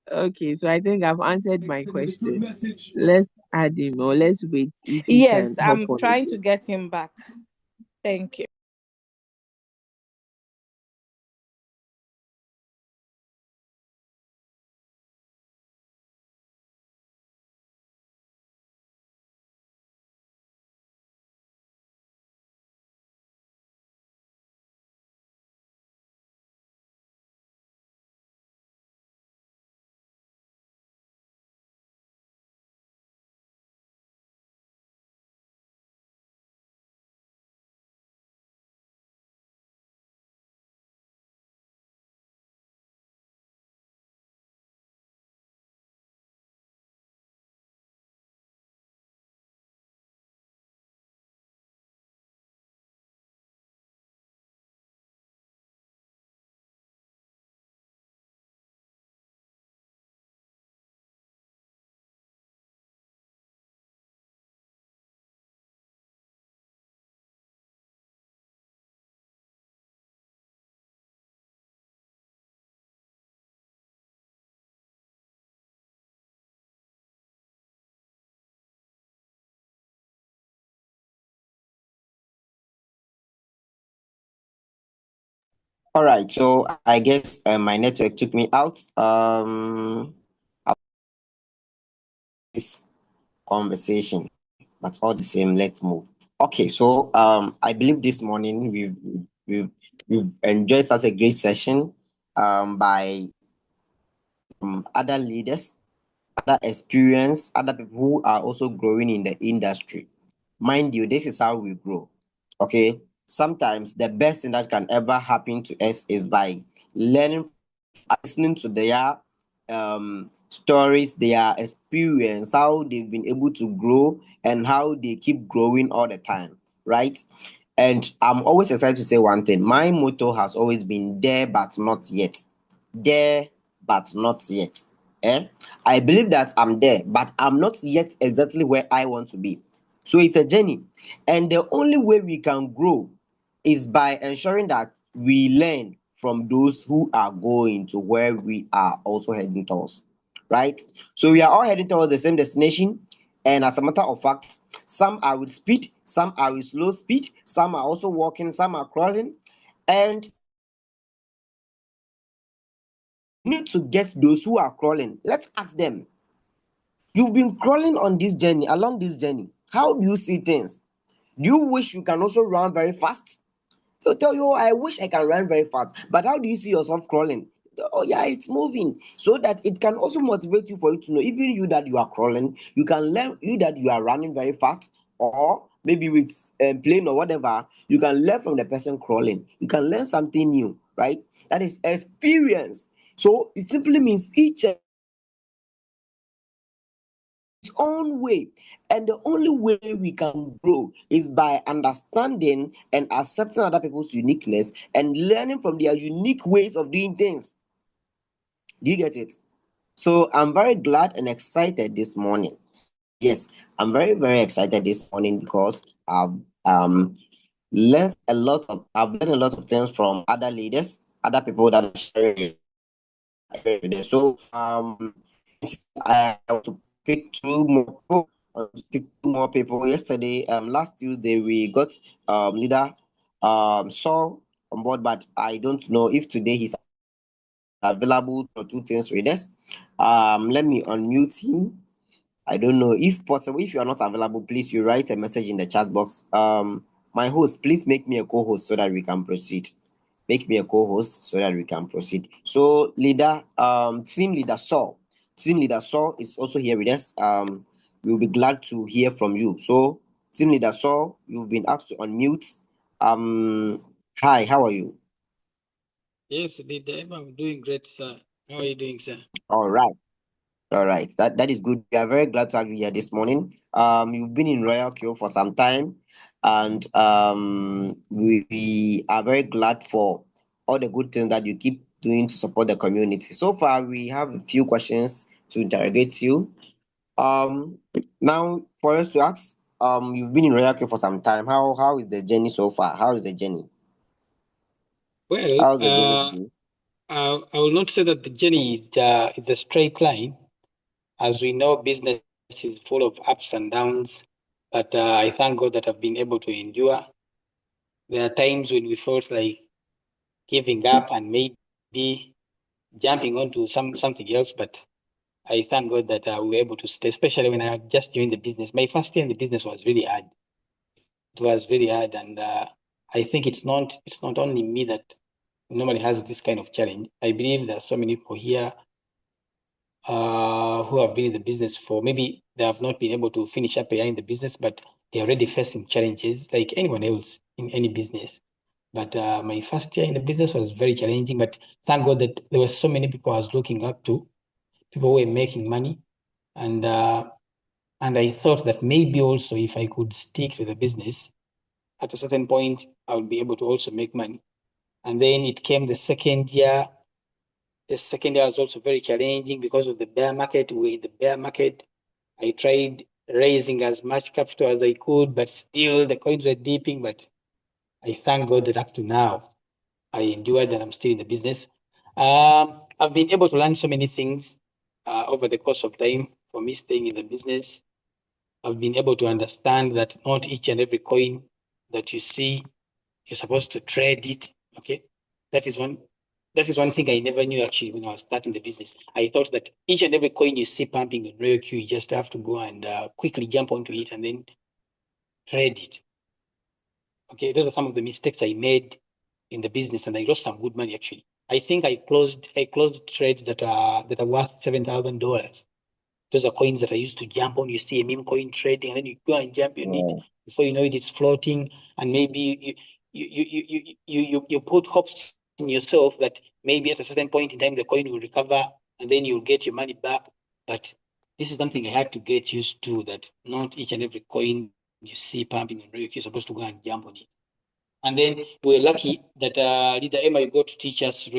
okay. So I think I've answered my question. Let's add him or let's wait if he can Yes, hop I'm on trying to again. get him back. Thank you. All right, so I guess my network took me out. This conversation, but all the same, let's move. Okay, so I believe this morning we've we've enjoyed such a great session by other leaders, other experience, other people who are also growing in the industry. Mind you, this is how we grow. Okay, sometimes the best thing that can ever happen to us is by learning, listening to their stories, their experience, how they've been able to grow and how they keep growing all the time, right? And I'm always excited to say one thing. My motto has always been there but not yet. There but not yet. Eh? I believe that I'm there, but I'm not yet exactly where I want to be. So it's a journey. And the only way we can grow is by ensuring that we learn from those who are going to where we are also heading towards. Right? So we are all heading towards the same destination. And as a matter of fact, some are with speed, some are with slow speed, some are also walking, some are crawling. And we need to get those who are crawling. Let's ask them, you've been crawling on this journey, along this journey. How do you see things? Do you wish you can also run very fast? They'll tell you, oh, I wish I can run very fast. But how do you see yourself crawling? Oh, yeah, it's moving. So that it can also motivate you for you to know, even you that you are crawling, you can learn, you that you are running very fast, or maybe with plane or whatever, you can learn from the person crawling. You can learn something new, right? That is experience. So it simply means each its own way. And the only way we can grow is by understanding and accepting other people's uniqueness and learning from their unique ways of doing things. Do you get it? So I'm very glad and excited this morning. Yes, I'm very, very excited this morning because um I've learned a lot of things from other leaders, other people that are sharing with us. So I want to pick two more people. Yesterday, last Tuesday, we got leader Saul on board, but I don't know if today he's available for two things with us. Let me unmute him. I don't know if possible. If you are not available, please you write a message in the chat box. My host, please make me a co-host so that we can proceed. Make me a co-host so that we can proceed. So team leader Saul is also here with us. We'll be glad to hear from you. So team leader Saul, you've been asked to unmute. Hi, how are you? Yes, I'm doing great, sir. How are you doing, sir? All right. All right, that is good. We are very glad to have you here this morning. You've been in Royal Queue for some time, and we are very glad for all the good things that you keep doing to support the community. So far, we have a few questions to interrogate you. Now, for us to ask, you've been in Royalty for some time. How is the journey so far? How is the journey? Well, How's the journey been? I will not say that the journey is a straight line. As we know, business is full of ups and downs, but I thank God that I've been able to endure. There are times when we felt like giving up and maybe jumping onto something else, but I thank God that we were able to stay, especially when I had just joined the business. My first year in the business was really hard. It was very hard, and I think it's not only me that normally has this kind of challenge. I believe there are so many people here who have been in the business for maybe they have not been able to finish up a year in the business, but they're already facing challenges like anyone else in any business. But my first year in the business was very challenging, but thank God that there were so many people I was looking up to, people who were making money. And I thought that maybe also if I could stick to the business, at a certain point, I would be able to also make money. And then it came the second year. The second year was also very challenging because of the bear market. We were in the bear market. I tried raising as much capital as I could, but still the coins were dipping. But I thank God that up to now, I endured and I'm still in the business. I've been able to learn so many things over the course of time for me staying in the business. I've been able to understand that not each and every coin that you see, you're supposed to trade it. Okay. That is one thing I never knew actually when I was starting the business. I thought that each and every coin you see pumping on RoyalQ, you just have to go and quickly jump onto it and then trade it. Okay, those are some of the mistakes I made in the business, and I lost some good money actually. I think I closed trades that are worth $7,000. Those are coins that I used to jump on. You see a meme coin trading, and then you go and jump on it. Before you know it, it's floating, and maybe you put hopes in yourself that maybe at a certain point in time the coin will recover, and then you'll get your money back. But this is something I had to get used to, that not each and every coin you see pumping on RoyalQ, you're supposed to go and jump on it. And then we're lucky that Leader Emma, you go to teach us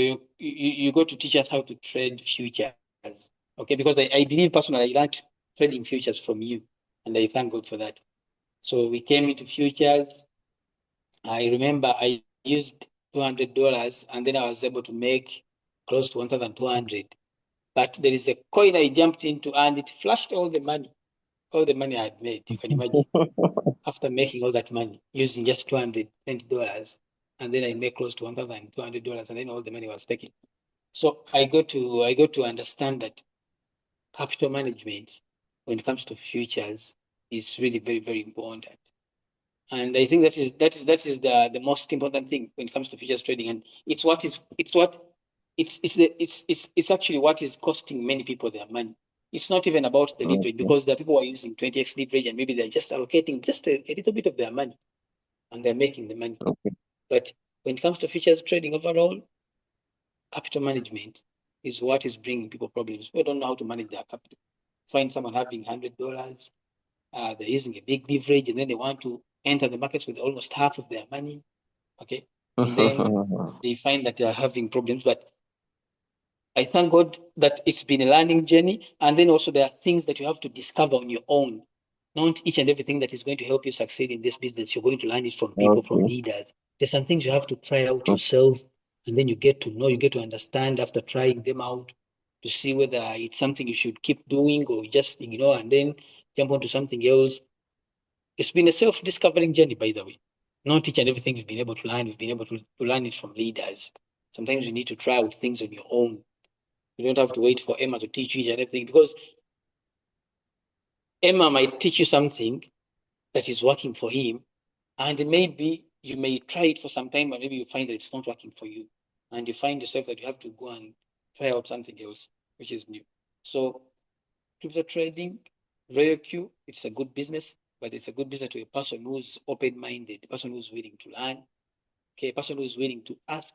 how to trade futures. Okay, because I believe personally I learned trading futures from you, and I thank God for that. So we came into futures. I remember I used $200, and then I was able to make close to 1,200. But there is a coin I jumped into, and it flashed all the money I had made. You can imagine. After making all that money using just $220, and then I make close to $1,200, and then all the money was taken. So I got to understand that capital management when it comes to futures is really very, very important. And I think that is the most important thing when it comes to futures trading. And it's actually what is costing many people their money. It's not even about the leverage, because there are people who are using 20x leverage, and maybe they're just allocating just a little bit of their money and they're making the money. Okay. But when it comes to futures trading overall, capital management is what is bringing people problems. We don't know how to manage their capital. Find someone having $100, they're using a big leverage, and then they want to enter the markets with almost half of their money. Okay. And then they find that they are having problems. But I thank God that it's been a learning journey. And then also there are things that you have to discover on your own. Not each and everything that is going to help you succeed in this business, you're going to learn it from people, from leaders. There's some things you have to try out yourself, and then you get to know, you get to understand after trying them out, to see whether it's something you should keep doing or just ignore and then jump onto something else. It's been a self-discovering journey, by the way. Not each and everything you've been able to learn, you've been able to learn it from leaders. Sometimes you need to try out things on your own. You don't have to wait for Emma to teach you anything, because Emma might teach you something that is working for him, and maybe you may try it for some time, but maybe you find that it's not working for you, and you find yourself that you have to go and try out something else, which is new. So crypto trading, RoyalQ, it's a good business, but it's a good business to a person who's open-minded, a person who's willing to learn, okay, a person who's willing to ask.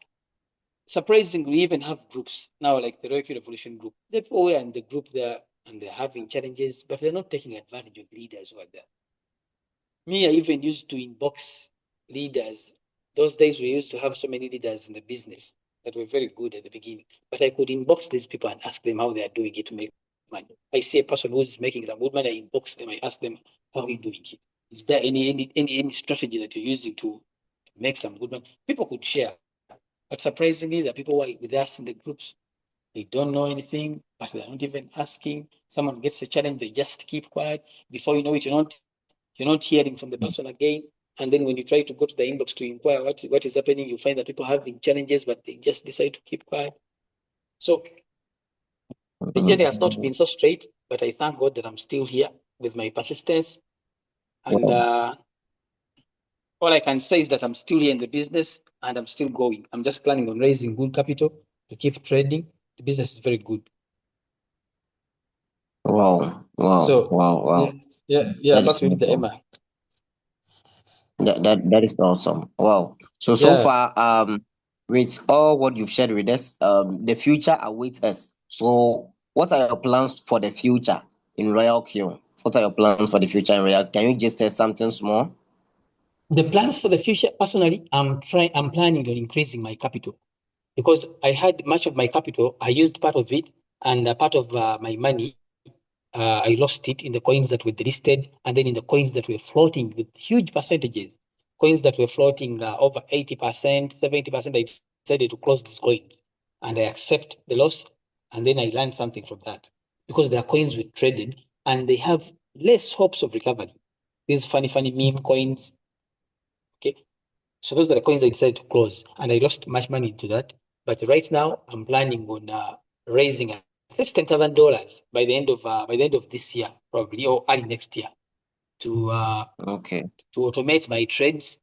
Surprisingly, we even have groups now, like the RoyalQ Revolution group. They're all in the group there, and they're having challenges, but they're not taking advantage of leaders who are there. Me, I even used to inbox leaders. Those days we used to have so many leaders in the business that were very good at the beginning, but I could inbox these people and ask them how they are doing it to make money. I see a person who's making some good money, I inbox them, I ask them, how are you doing it? Is there any strategy that you're using to make some good money? People could share, but surprisingly, the people who are with us in the groups, they don't know anything, but they're not even asking. Someone gets a challenge, they just keep quiet. Before you know it, you're not hearing from the person again. And then when you try to go to the inbox to inquire what is happening, you find that people have been challenges, but they just decide to keep quiet. So the journey has not been so straight, but I thank God that I'm still here with my persistence. And all I can say is that I'm still here in the business and I'm still going. I'm just planning on raising good capital to keep trading. The business is very good. Wow. Back to you, Mr. Emma. That is awesome. Wow. So far, with all what you've shared with us, the future awaits us. So what are your plans for the future in Royal Q? What are your plans for the future in Royal? Can you just say something small? The plans for the future, personally, I'm planning on increasing my capital, because I had much of my capital. I used part of it, and a part of my money, I lost it in the coins that were delisted, and then in the coins that were floating with huge percentages. Coins that were floating over 80%, 70%, I decided to close these coins, and I accept the loss, and then I learned something from that, because there are coins we traded, and they have less hopes of recovery. These funny meme coins, okay? So those are the coins I decided to close, and I lost much money into that. But right now, I'm planning on raising at least $10,000 by the end of this year, probably, or early next year, to automate my trades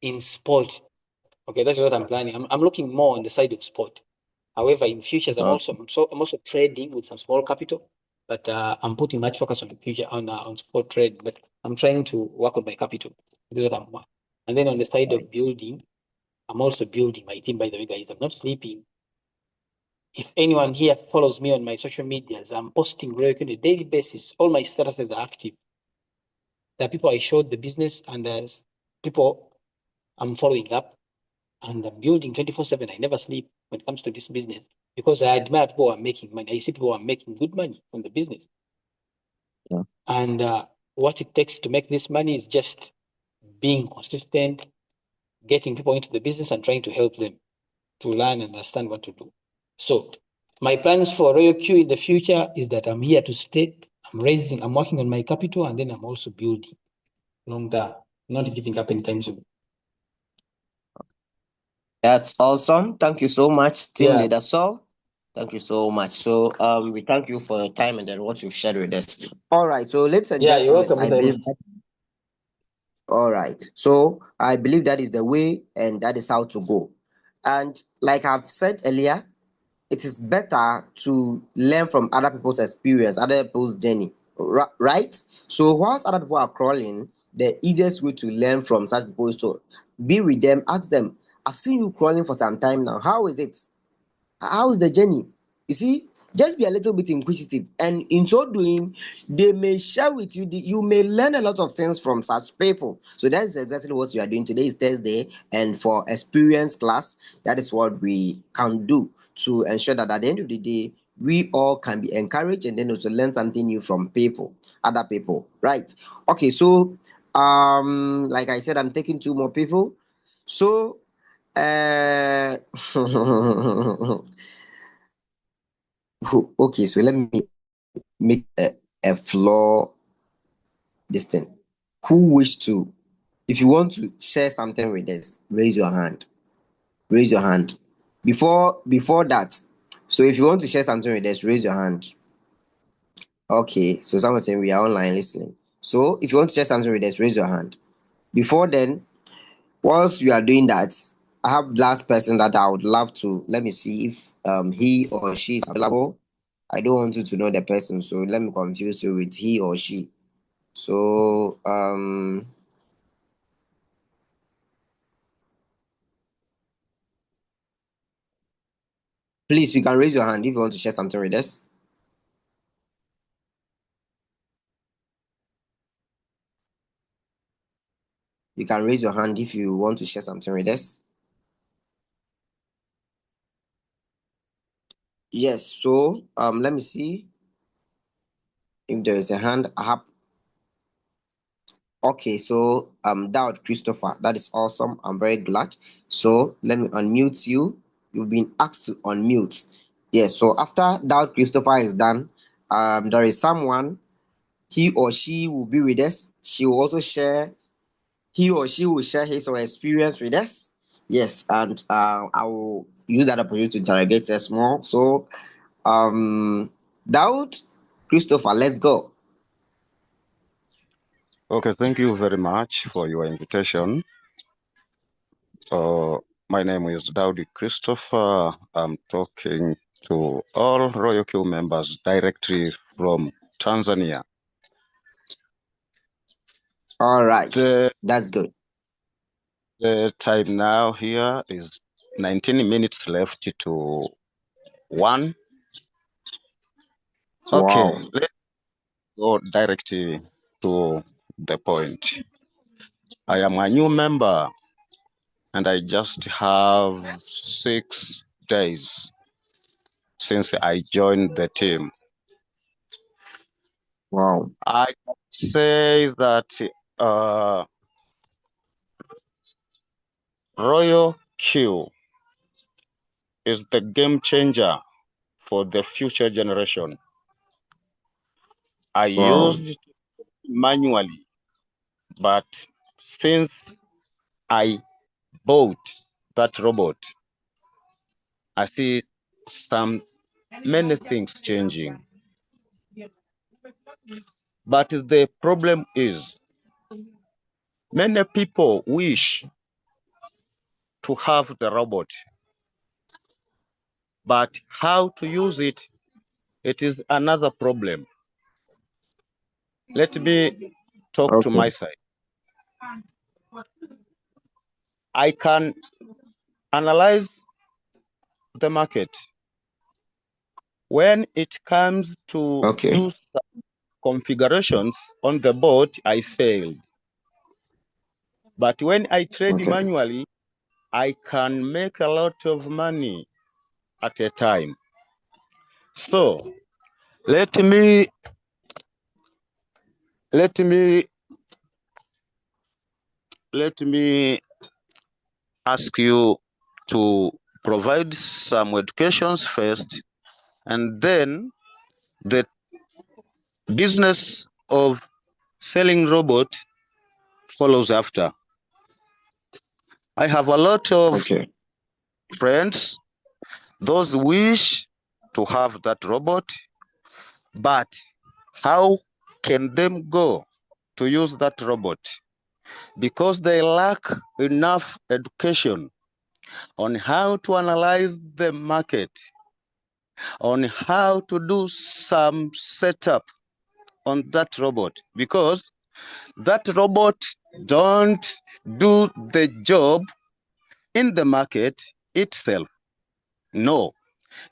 in sport. Okay, that's what I'm planning. I'm looking more on the side of sport. However, in futures, I'm also trading with some small capital, but I'm putting much focus on the future on sport trade. But I'm trying to work on my capital. That's what I'm. And then on the side of building, I'm also building my team, by the way, guys. I'm not sleeping. If anyone here follows me on my social medias, I'm posting regularly on a daily basis. All my statuses are active. There are people I showed the business, and there's people I'm following up, and I'm building 24/7. I never sleep when it comes to this business, because I admire people who are making money. I see people who are making good money from the business. Yeah. And what it takes to make this money is just being consistent, getting people into the business and trying to help them to learn and understand what to do. So my plans for Royal Q in the future is that I'm here to stay. I'm working on my capital, and then I'm also building long term, not giving up anytime soon. That's awesome. Thank you so much, team leader Saul. Thank you so much. So we thank you for your time and then what you've shared with us. All right. So ladies and gentlemen, you're welcome, I believe all right. So I believe that is the way and that is how to go. And like I've said earlier, it is better to learn from other people's experience, other people's journey, right? So whilst other people are crawling, the easiest way to learn from such people is to be with them, ask them, I've seen you crawling for some time now. How is it? How's the journey? You see, just be a little bit inquisitive, and in so doing, they may share with you. You may learn a lot of things from such people. So that's exactly what we are doing today. Is Thursday, and for experience class, that is what we can do to ensure that at the end of the day, we all can be encouraged and then also learn something new from people, other people, right? Okay, so like I said, I'm taking two more people. So okay, so let me make a floor this thing. Who wish to, if you want to share something with us, raise your hand. Raise your hand. Before that, so if you want to share something with us, raise your hand. Okay, so someone saying we are online listening. So if you want to share something with us, raise your hand. Before then, whilst you are doing that, I have last person that I would love to let me see if he or she is available. I don't want you to know the person, so let me confuse you with he or she. So please, you can raise your hand if you want to share something with us. You can raise your hand if you want to share something with us. Yes, so let me see if there is a hand up. Okay, so Dowd Christopher, that is awesome. I'm very glad. So let me unmute you. You've been asked to unmute. Yes, so after Dowd Christopher is done, there is someone, he or she will be with us. He or she will share his or her experience with us. Yes, and I will use that opportunity to interrogate us more. So Dowd Christopher, let's go. Okay, thank you very much for your invitation. My name is Daudi Christopher. I'm talking to all Royal Q members directly from Tanzania. All right, The, that's good. the time now here is 19 minutes left to 1. Okay, Wow. let's go directly to the point. I am a new member and I just have 6 days since I joined the team. Wow. I can say that Royal Q is the game changer for the future generation. I Wow. used it manually, but since I bought that robot, I see many things changing. But the problem is many people wish to have the robot, but how to use it, it is another problem. Let me talk to Okay. my side. I can analyze the market. When it comes to Okay. do some configurations on the board, I failed. But when I trade Okay. manually, I can make a lot of money at a time. So let me ask you to provide some educations first, and then the business of selling robot follows after. I have a lot of Okay. friends, those wish to have that robot, but how can them go to use that robot? Because they lack enough education on how to analyze the market, on how to do some setup on that robot, because that robot don't do the job in the market itself. No,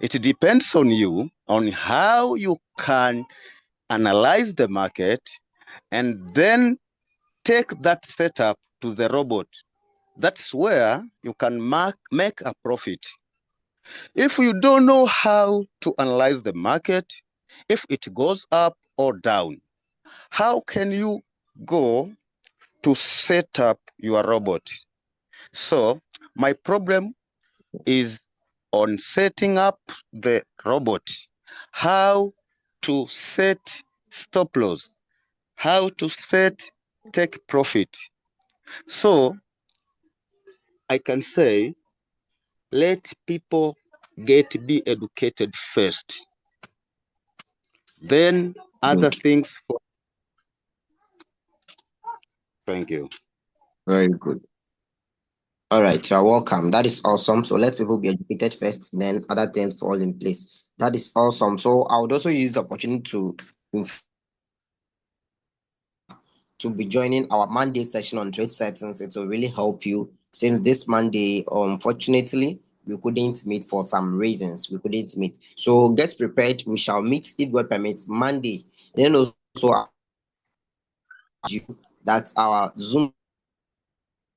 it depends on you on how you can analyze the market and then take that setup to the robot. That's where you can make a profit. If you don't know how to analyze the market, if it goes up or down, how can you go to set up your robot? So my problem is on setting up the robot, how to set stop loss, how to set take profit. So I can say, let people be educated first, then other Good. things. Thank you. Very good. All right, you're welcome. That is awesome. So let people be educated first, then other things fall in place. That is awesome. So I would also use the opportunity to be joining our Monday session on trade settings. It will really help you. Since this Monday, unfortunately, we couldn't meet for some reasons. We couldn't meet. So get prepared. We shall meet if God permits Monday. And then also you that our Zoom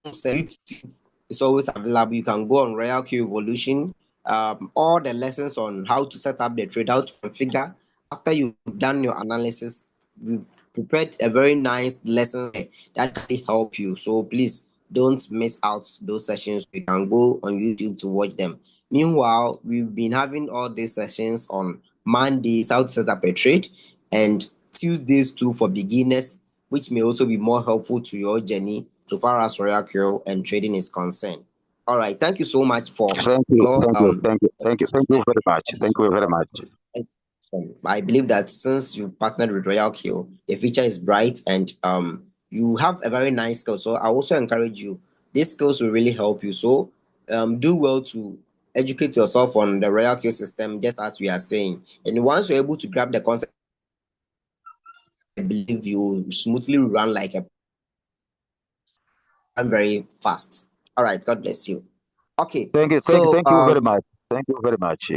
YouTube is always available. You can go on Royal Q Evolution. All the lessons on how to set up the trade, how to configure. After you've done your analysis, we've prepared a very nice lesson that can help you. So please don't miss out those sessions. You can go on YouTube to watch them. Meanwhile, we've been having all these sessions on Mondays, how to set up a trade, and Tuesdays too for beginners, which may also be more helpful to your journey so far as Royal Curl and trading is concerned. All right, thank you so much for Thank you, your thank you, thank you, thank you, thank you very much. Thank you very much. I believe that since you've partnered with Royal Q, the future is bright and you have a very nice skill. So I also encourage you. These skills will really help you. So do well to educate yourself on the Royal Q system, just as we are saying. And once you're able to grab the concept, I believe you smoothly run like a run very fast. All right, God bless you. Okay, Thank you, so thank you very much. Thank you very much.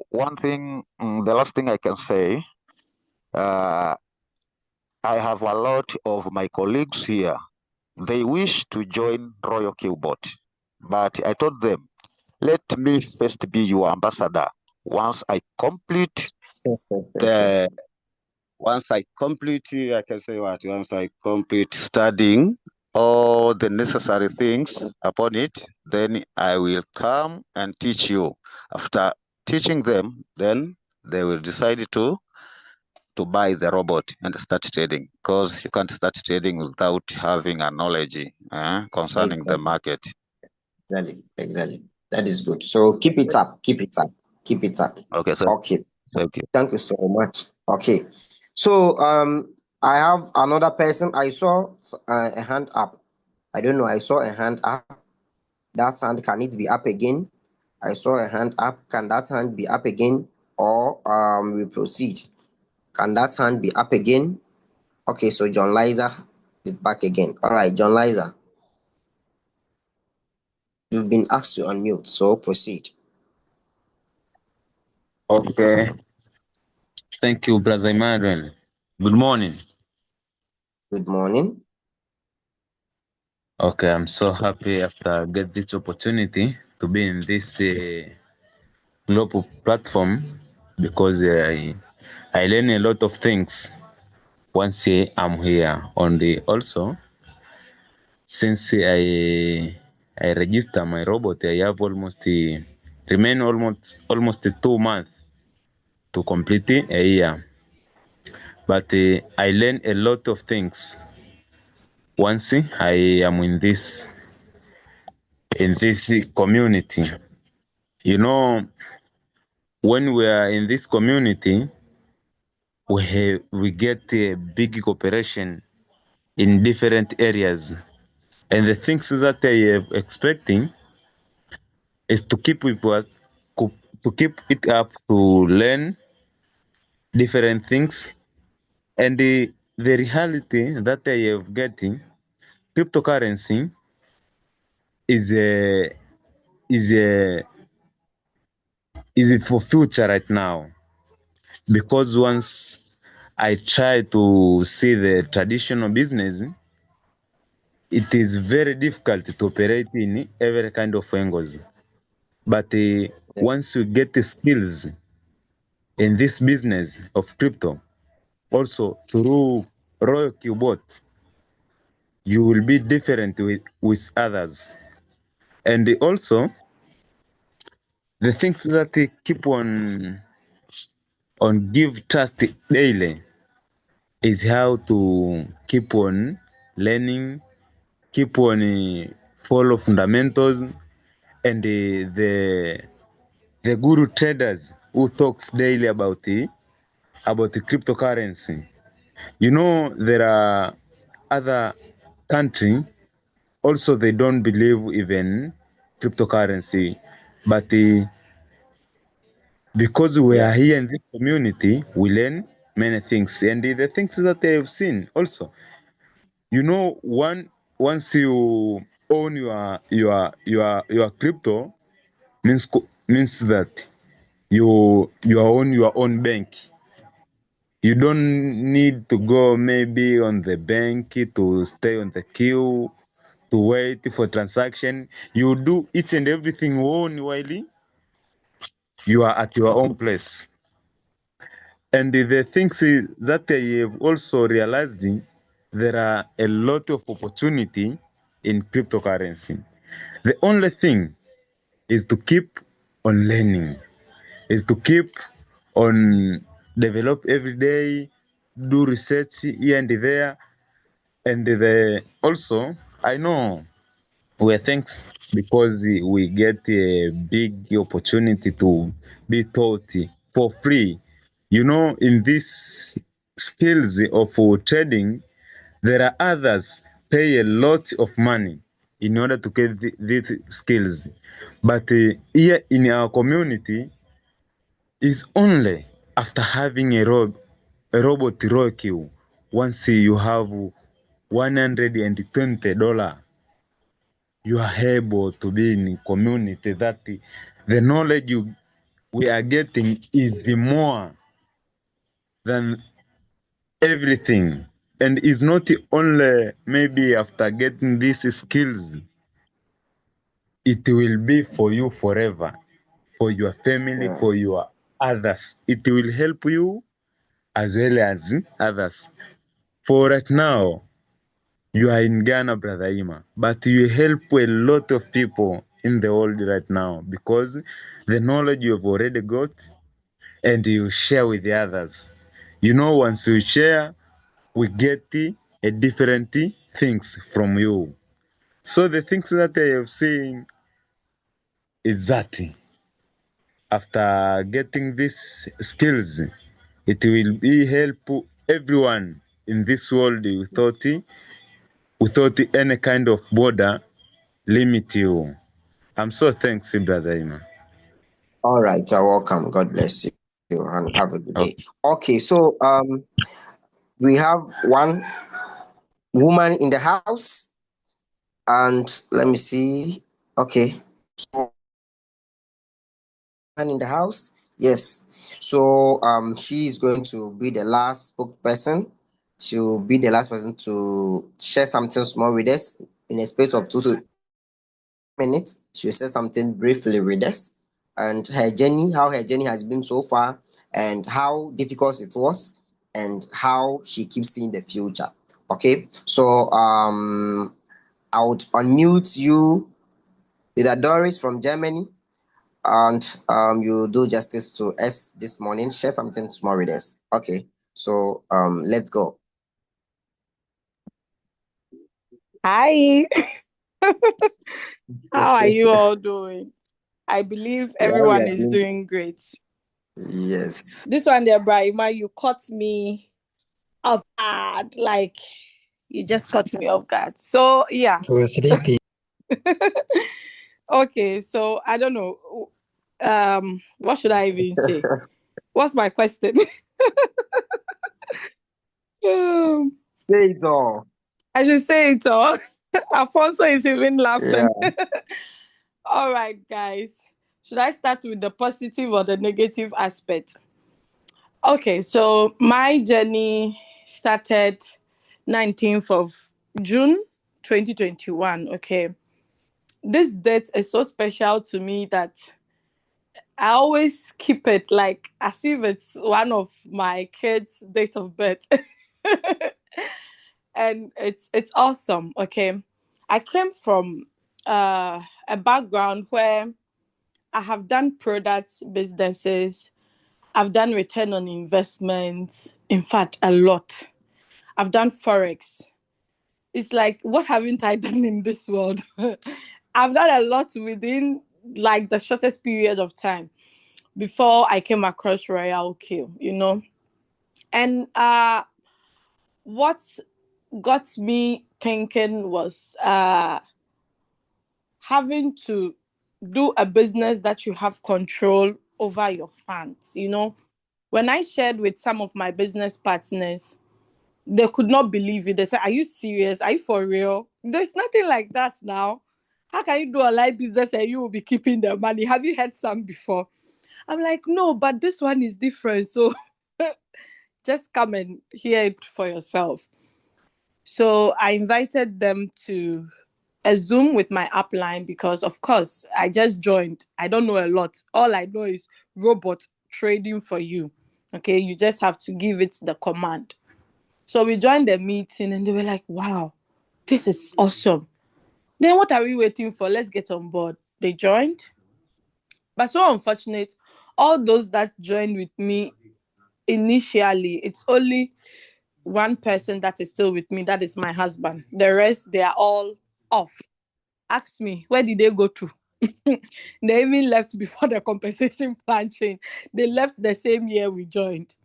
One thing, the last thing I can say, uh, I have a lot of my colleagues here. They wish to join Royal Killbot, but I told them, let me first be your ambassador. Once I complete the, I can say what? Once I complete studying all the necessary things upon it, then I will come and teach you. After teaching them, then they will decide to buy the robot and start trading, because you can't start trading without having a knowledge concerning the market. exactly. That is good. So keep it up. Keep it up. Keep it up. Okay, so Okay. thank you. Thank you so much. Okay. So I have another person. I saw a hand up. I don't know. I saw a hand up. That hand, can it be up again? I saw a hand up. Can that hand be up again? Or we proceed. Can that hand be up again? Okay, so John Liza is back again. All right, John Liza, you've been asked to unmute, so proceed. Okay. Thank you, Brother Emmanuel. Good morning. Good morning. Okay, I'm so happy after I get this opportunity to be in this global platform, because I learn a lot of things once I'm here. Also, since I register my robot, I have almost remain almost 2 months to complete a year. But I learn a lot of things once I am in this community. You know, when we are in this community, we get a big cooperation in different areas, and the things that I am expecting is to keep it up, to learn different things. And the reality that I am getting, cryptocurrency is a is a is for future right now, because once I try to see the traditional business, it is very difficult to operate in every kind of angles. But once you get the skills in this business of crypto, also through Royal Qbot, you will be different with others. And also, the things that keep on give trust daily is how to keep on learning, keep on follow fundamentals, and the guru traders who talks daily about the cryptocurrency. You know, there are other country also, they don't believe even cryptocurrency, but because we are here in this community, we learn many things, and the things that I have seen also. You know, once you own your crypto, means that you own your own bank. You don't need to go maybe on the bank to stay on the queue to wait for transaction. You do each and everything own while you are at your own place. And the things that I have also realized, there are a lot of opportunity in cryptocurrency. The only thing is to keep on learning, is to keep on develop every day, do research here and there. And also, I know we're thanks because we get a big opportunity to be taught for free. You know, in these skills of trading, there are others pay a lot of money in order to get these skills. But here in our community, is only after having a robot rock you. Once you have $120, you are able to be in a community that the knowledge we are getting is more than everything. And it's not only maybe after getting these skills, it will be for you forever, for your family, Yeah. for your others. It will help you as well as others. For right now, you are in Ghana, Brother Ima, but you help a lot of people in the world right now because the knowledge you have already got and you share with the others. You know, once you share, we get a different things from you. So the things that I have seen is that after getting these skills, it will be help everyone in this world without any kind of border limit you. I'm so thanks, Brother Iman. All right, you're welcome. God bless you and have a good Okay. day. Okay, so we have one woman in the house, and let me see. Okay, so woman in the house, yes. So she is going to be the last spokesperson. She'll be the last person to share something small with us in a space of 2 to 3 minutes. She'll say something briefly with us and her journey, how her journey has been so far, and how difficult it was, and how she keeps seeing the future. Okay, so I would unmute you, Leader Doris from Germany, and you do justice to us this morning. Share something small with us. Okay, so let's go. Hi. How are you all doing? I believe Yeah, we everyone are is doing. doing great. Yes. This one there, Brahima, you caught me off guard. Like, you just caught me off guard. So, yeah. I was sleeping. Okay, so I don't know. What should I even say? What's my question? Um, Say it all. I should say it all. Alfonso is even Yeah. laughing. All right, guys. Should I start with the positive or the negative aspect? Okay, so my journey started 19th of June 2021. Okay. This date is so special to me that I always keep it like as if it's one of my kids' date of birth. And it's awesome. Okay. I came from a background where I have done product businesses, I've done return on investments, in fact, a lot. I've done Forex. It's like, what haven't I done in this world? I've done a lot within like the shortest period of time before I came across Royal Q, you know. And what got me thinking was having to do a business that you have control over your funds, you know. When I shared with some of my business partners, they could not believe it. They said, "Are you serious? Are you for real? There's nothing like that now. How can you do a live business and you will be keeping the money? Have you had some before?" I'm like, "No, but this one is different. So just come and hear it for yourself." So I invited them to a Zoom with my upline because, of course, I just joined. I don't know a lot. All I know is robot trading for you. Okay, you just have to give it the command. So we joined the meeting and they were like, wow, this is awesome. Then what are we waiting for? Let's get on board. They joined. But so unfortunate, all those that joined with me initially, it's only one person that is still with me. That is my husband. The rest, they are all off. Ask me, where did they go to? They even left before the compensation plan changed. They left the same year we joined.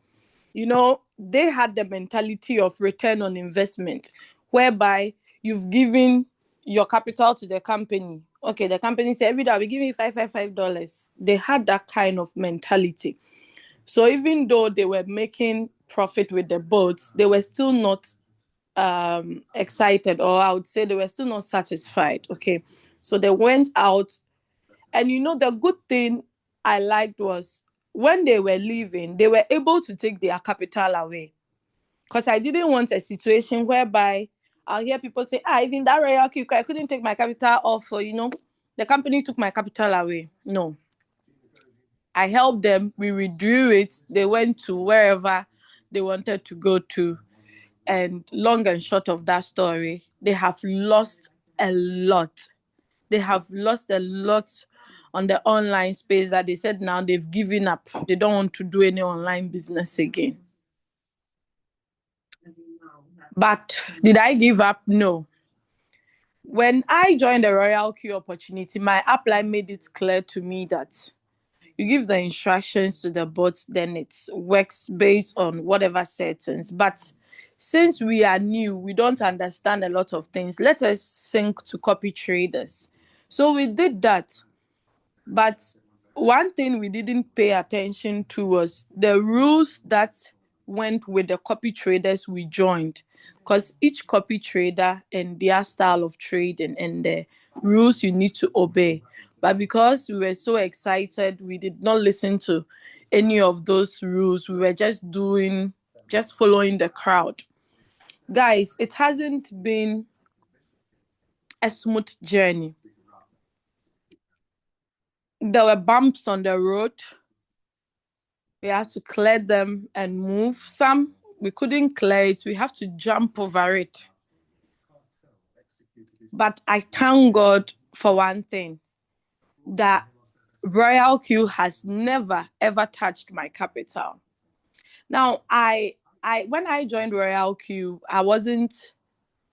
You know, they had the mentality of return on investment, whereby you've given your capital to the company. Okay, the company said every day I'll be giving you $555. They had that kind of mentality. So even though they were making profit with the boats, they were still not excited, or I would say they were still not satisfied. Okay, so they went out, and you know, the good thing I liked was when they were leaving, they were able to take their capital away. Because I didn't want a situation whereby I'll hear people say, even that royal queue, I couldn't take my capital off, or the company took my capital away. No, I helped them. We withdrew it. They went to wherever they wanted to go to. And long and short of that story, they have lost a lot. They have lost a lot on the online space, that they said now they've given up. They don't want to do any online business again. But did I give up? No. When I joined the Royal Queue opportunity, my upline made it clear to me that you give the instructions to the bot, then it works based on whatever settings. But since we are new, we don't understand a lot of things. Let us sync to copy traders. So we did that. But one thing we didn't pay attention to was the rules that went with the copy traders we joined. Because each copy trader and their style of trading and the rules you need to obey. But because we were so excited, we did not listen to any of those rules. We were just following the crowd. Guys, it hasn't been a smooth journey. There were bumps on the road. We had to clear them and move. Some we couldn't clear it. We have to jump over it. But I thank God for one thing, that Royal Q has never ever touched my capital. Now, I when I joined Royal Q, I wasn't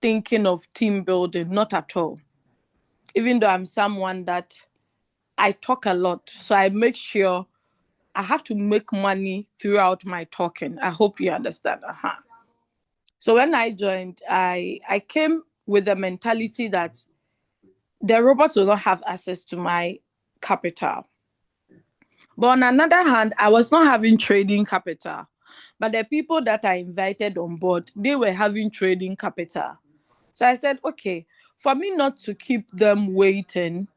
thinking of team building, not at all. Even though I'm someone that I talk a lot, so I make sure I have to make money throughout my talking. I hope you understand. So when I joined, I came with the mentality that the robots will not have access to my capital. But on another hand, I was not having trading capital. But the people that I invited on board, they were having trading capital. So I said, okay, for me not to keep them waiting,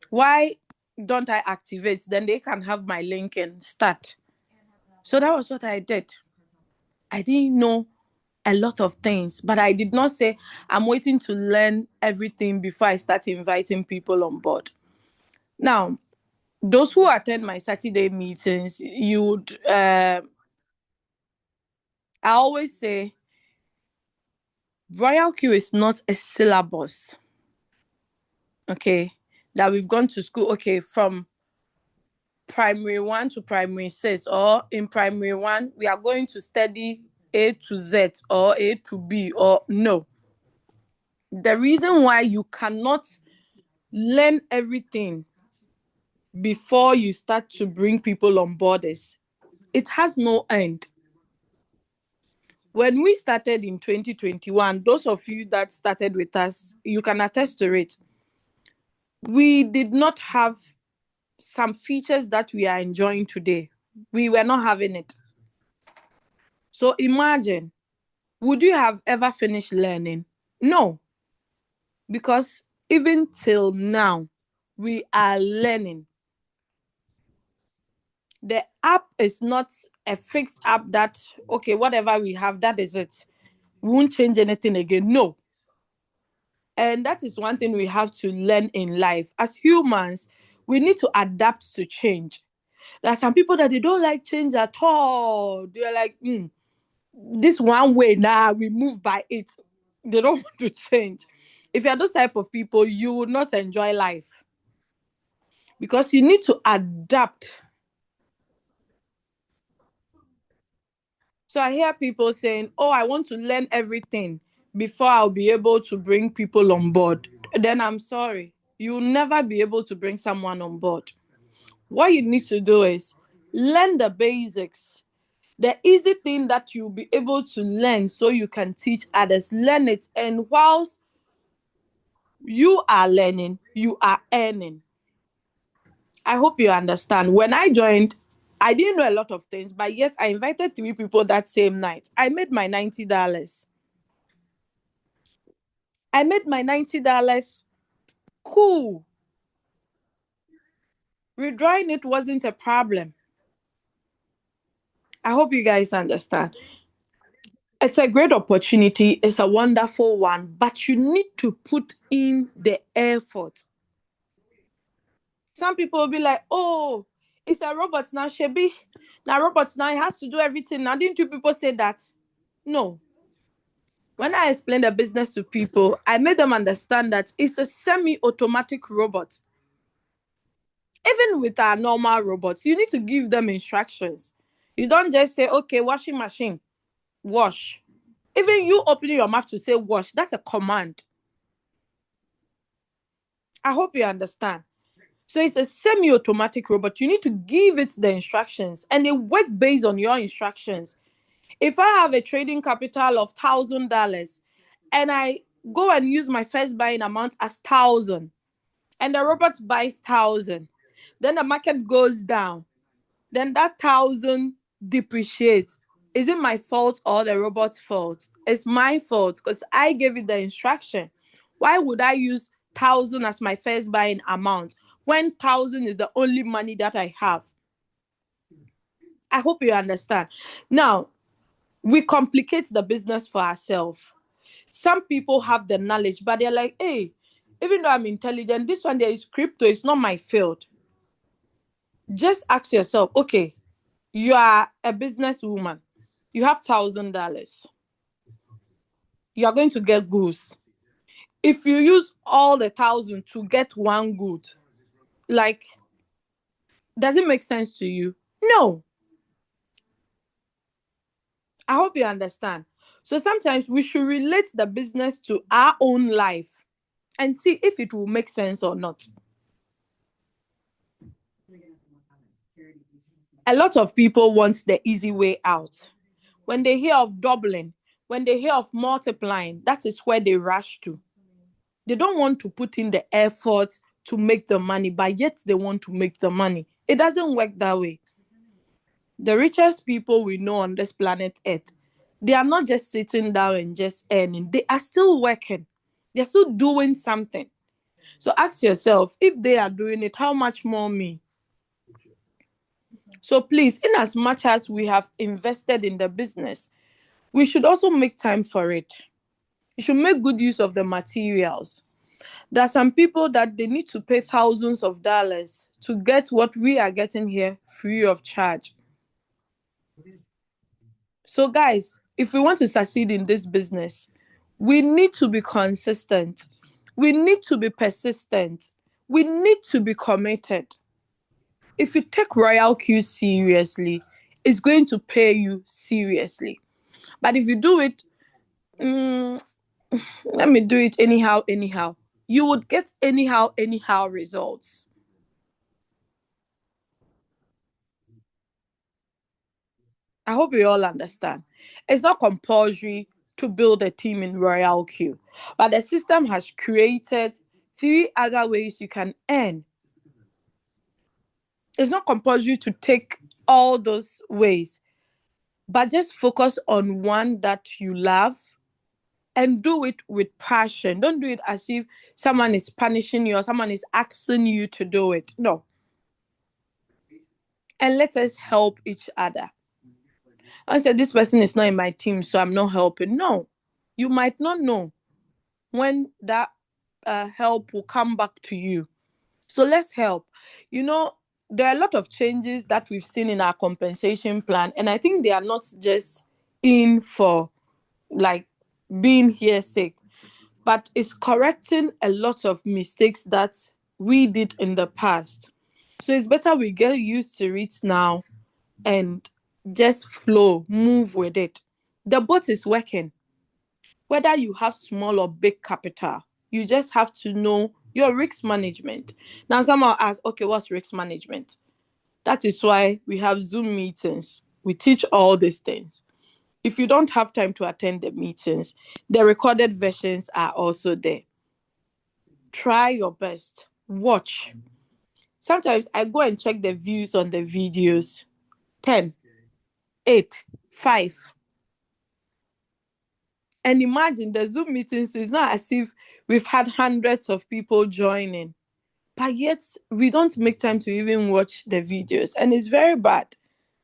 why don't I activate? Then they can have my link and start. So that was what I did. I didn't know a lot of things, but I did not say I'm waiting to learn everything before I start inviting people on board. Now, those who attend my Saturday meetings, I always say Royal Q is not a syllabus. Okay, that we've gone to school. Okay, from primary 1 to primary 6, or in primary 1 we are going to study A to Z or A to B, or no. The reason why you cannot learn everything before you start to bring people on board is it has no end. When we started in 2021, those of you that started with us, you can attest to it. We did not have some features that we are enjoying today. We were not having it. So imagine, would you have ever finished learning? No. Because even till now, we are learning. The app is not a fixed app that, okay, whatever we have, that is it. We won't change anything again. No. And that is one thing we have to learn in life. As humans, we need to adapt to change. There are some people that they don't like change at all. They're like, this one way now, we move by it. They don't want to change. If you're those type of people, you will not enjoy life because you need to adapt. So I hear people saying, oh, I want to learn everything before I'll be able to bring people on board. Then I'm sorry, you'll never be able to bring someone on board. What you need to do is learn the basics. The easy thing that you'll be able to learn so you can teach others, learn it. And whilst you are learning, you are earning. I hope you understand. When I joined, I didn't know a lot of things, but yet I invited 3 people that same night. I made my $90. I made my $90. Cool. Withdrawing it wasn't a problem. I hope you guys understand. It's a great opportunity. It's a wonderful one, but you need to put in the effort. Some people will be like, oh, it's a robot now, Shebi. Now, robots now, it has to do everything. Now, didn't you people say that? No. When I explain the business to people, I made them understand that it's a semi-automatic robot. Even with our normal robots, you need to give them instructions. You don't just say, okay, washing machine, wash. Even you opening your mouth to say wash, that's a command. I hope you understand. So it's a semi-automatic robot. You need to give it the instructions and it works based on your instructions. If I have a trading capital of $1,000 and I go and use my first buying amount as 1,000 and the robot buys 1,000, then the market goes down, then that 1,000 depreciates. Is it my fault or the robot's fault? It's my fault because I gave it the instruction. Why would I use 1,000 as my first buying amount when 1,000 is the only money that I have? I hope you understand. Now, we complicate the business for ourselves. Some people have the knowledge, but they're like, hey, even though I'm intelligent, this one there is crypto, it's not my field. Just ask yourself, okay, you are a businesswoman. You have $1,000. You are going to get goods. If you use all the 1,000 to get one good, like, does it make sense to you? No. I hope you understand. So sometimes we should relate the business to our own life and see if it will make sense or not. A lot of people want the easy way out. When they hear of doubling, when they hear of multiplying, that is where they rush to. They don't want to put in the effort to make the money, but yet they want to make the money. It doesn't work that way. The richest people we know on this planet Earth, they are not just sitting down and just earning. They are still working. They're still doing something. So ask yourself, if they are doing it, how much more me? So please, in as much as we have invested in the business, we should also make time for it. You should make good use of the materials. There are some people that they need to pay thousands of dollars to get what we are getting here free of charge. So guys, if we want to succeed in this business, we need to be consistent. We need to be persistent. We need to be committed. If you take Royal Q seriously, it's going to pay you seriously. But if you do it, let me do it anyhow, you would get anyhow results. I hope you all understand. It's not compulsory to build a team in Royal Q, but the system has created 3 other ways you can earn. It's not compulsory to take all those ways, but just focus on one that you love and do it with passion. Don't do it as if someone is punishing you or someone is asking you to do it. No. And let us help each other. I said, this person is not in my team, so I'm not helping. No, you might not know when that help will come back to you. So let's help. You know, there are a lot of changes that we've seen in our compensation plan, and I think they are not just in for like being here sake, but it's correcting a lot of mistakes that we did in the past. So it's better we get used to it now and just flow, move with it. The boat is working. Whether you have small or big capital, you just have to know your risk management. Now, someone ask, okay, what's risk management? That is why we have Zoom meetings. We teach all these things. If you don't have time to attend the meetings, the recorded versions are also there. Try your best. Watch. Sometimes I go and check the views on the videos. 10, 8, 5. And imagine the Zoom meetings, so it's not as if we've had hundreds of people joining. But yet, we don't make time to even watch the videos. And it's very bad.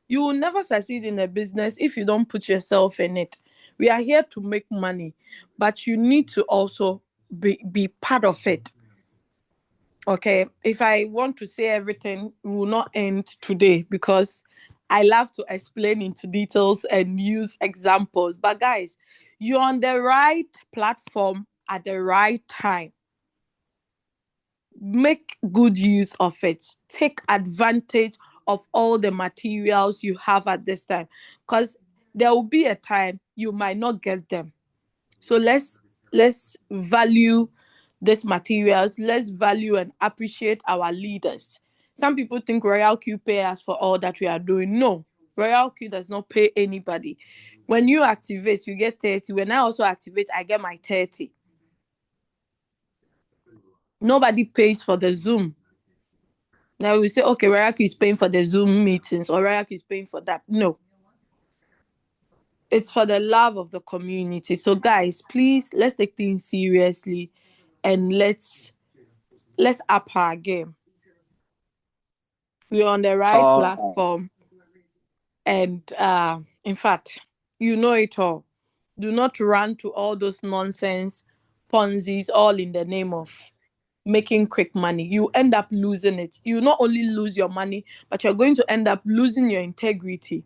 You will never succeed in a business if you don't put yourself in it. We are here to make money, but you need to also be part of it. Okay, if I want to say everything, we will not end today because I love to explain into details and use examples. But guys, you're on the right platform at the right time. Make good use of it. Take advantage of all the materials you have at this time, because there will be a time you might not get them. So let's value these materials. Let's value and appreciate our leaders. Some people think Royal Q pay us for all that we are doing. No, Royal Q does not pay anybody. When you activate, you get 30. When I also activate, I get my 30. Nobody pays for the Zoom. Now we say, okay, Royal Q is paying for the Zoom meetings or Royal Q is paying for that. No. It's for the love of the community. So guys, please, let's take things seriously and let's up our game. We're on the right platform. And in fact, you know it all. Do not run to all those nonsense Ponzi's, all in the name of making quick money. You end up losing it. You not only lose your money, but you're going to end up losing your integrity.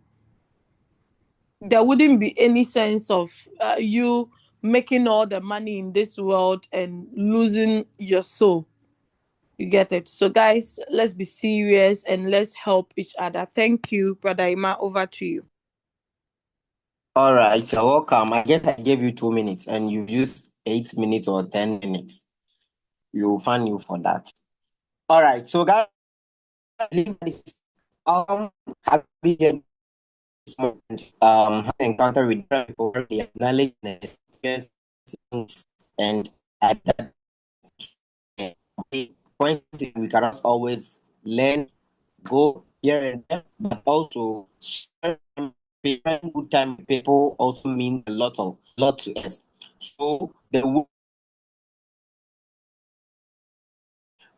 There wouldn't be any sense of you making all the money in this world and losing your soul. You get it? So guys, let's be serious and let's help each other. Thank you, Brother Ima. Over to you. All right, you're welcome. I guess I gave you 2 minutes and you used 8 minutes or 10 minutes. You'll find you for that. All right, so guys, have been this moment, have encountered with different people, their knowledge and experience, and at that point, we cannot always learn, go here and there, but also share spending good time with people also means a lot to us. So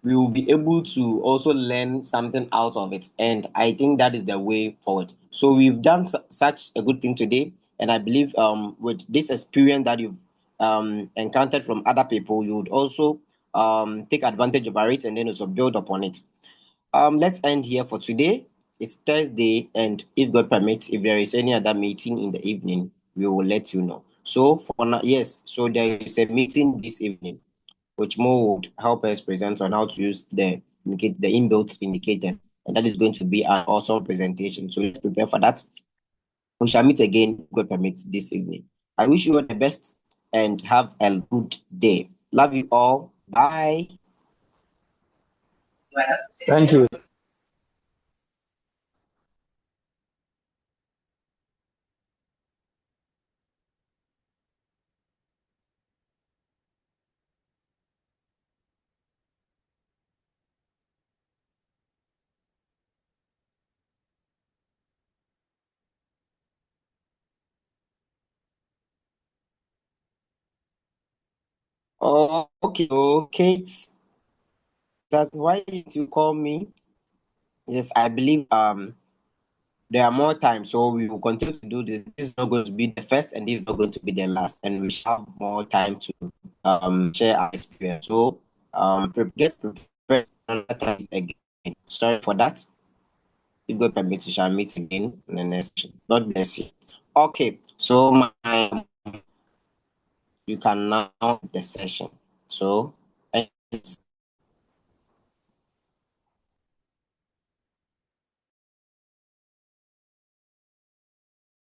we will be able to also learn something out of it, and I think that is the way forward. So we've done such a good thing today, and I believe with this experience that you've encountered from other people, you would also take advantage of it and then also build upon it. Let's end here for today. It's Thursday, and if God permits, if there is any other meeting in the evening, we will let you know. So for now, yes, so there is a meeting this evening, which Mo would help us present on how to use the inbuilt indicators, and that is going to be an awesome presentation. So let's prepare for that. We shall meet again, God permits, this evening. I wish you all the best and have a good day. Love you all. Bye. Thank you. Oh, okay. So, Kate, that's why did you call me? Yes, I believe there are more times, so we will continue to do this. This is not going to be the first, and this is not going to be the last, and we shall have more time to share our experience. So get prepared another time again. Sorry for that. If God permits, we shall meet again in the next session. God bless you. Okay, so you can now the session. So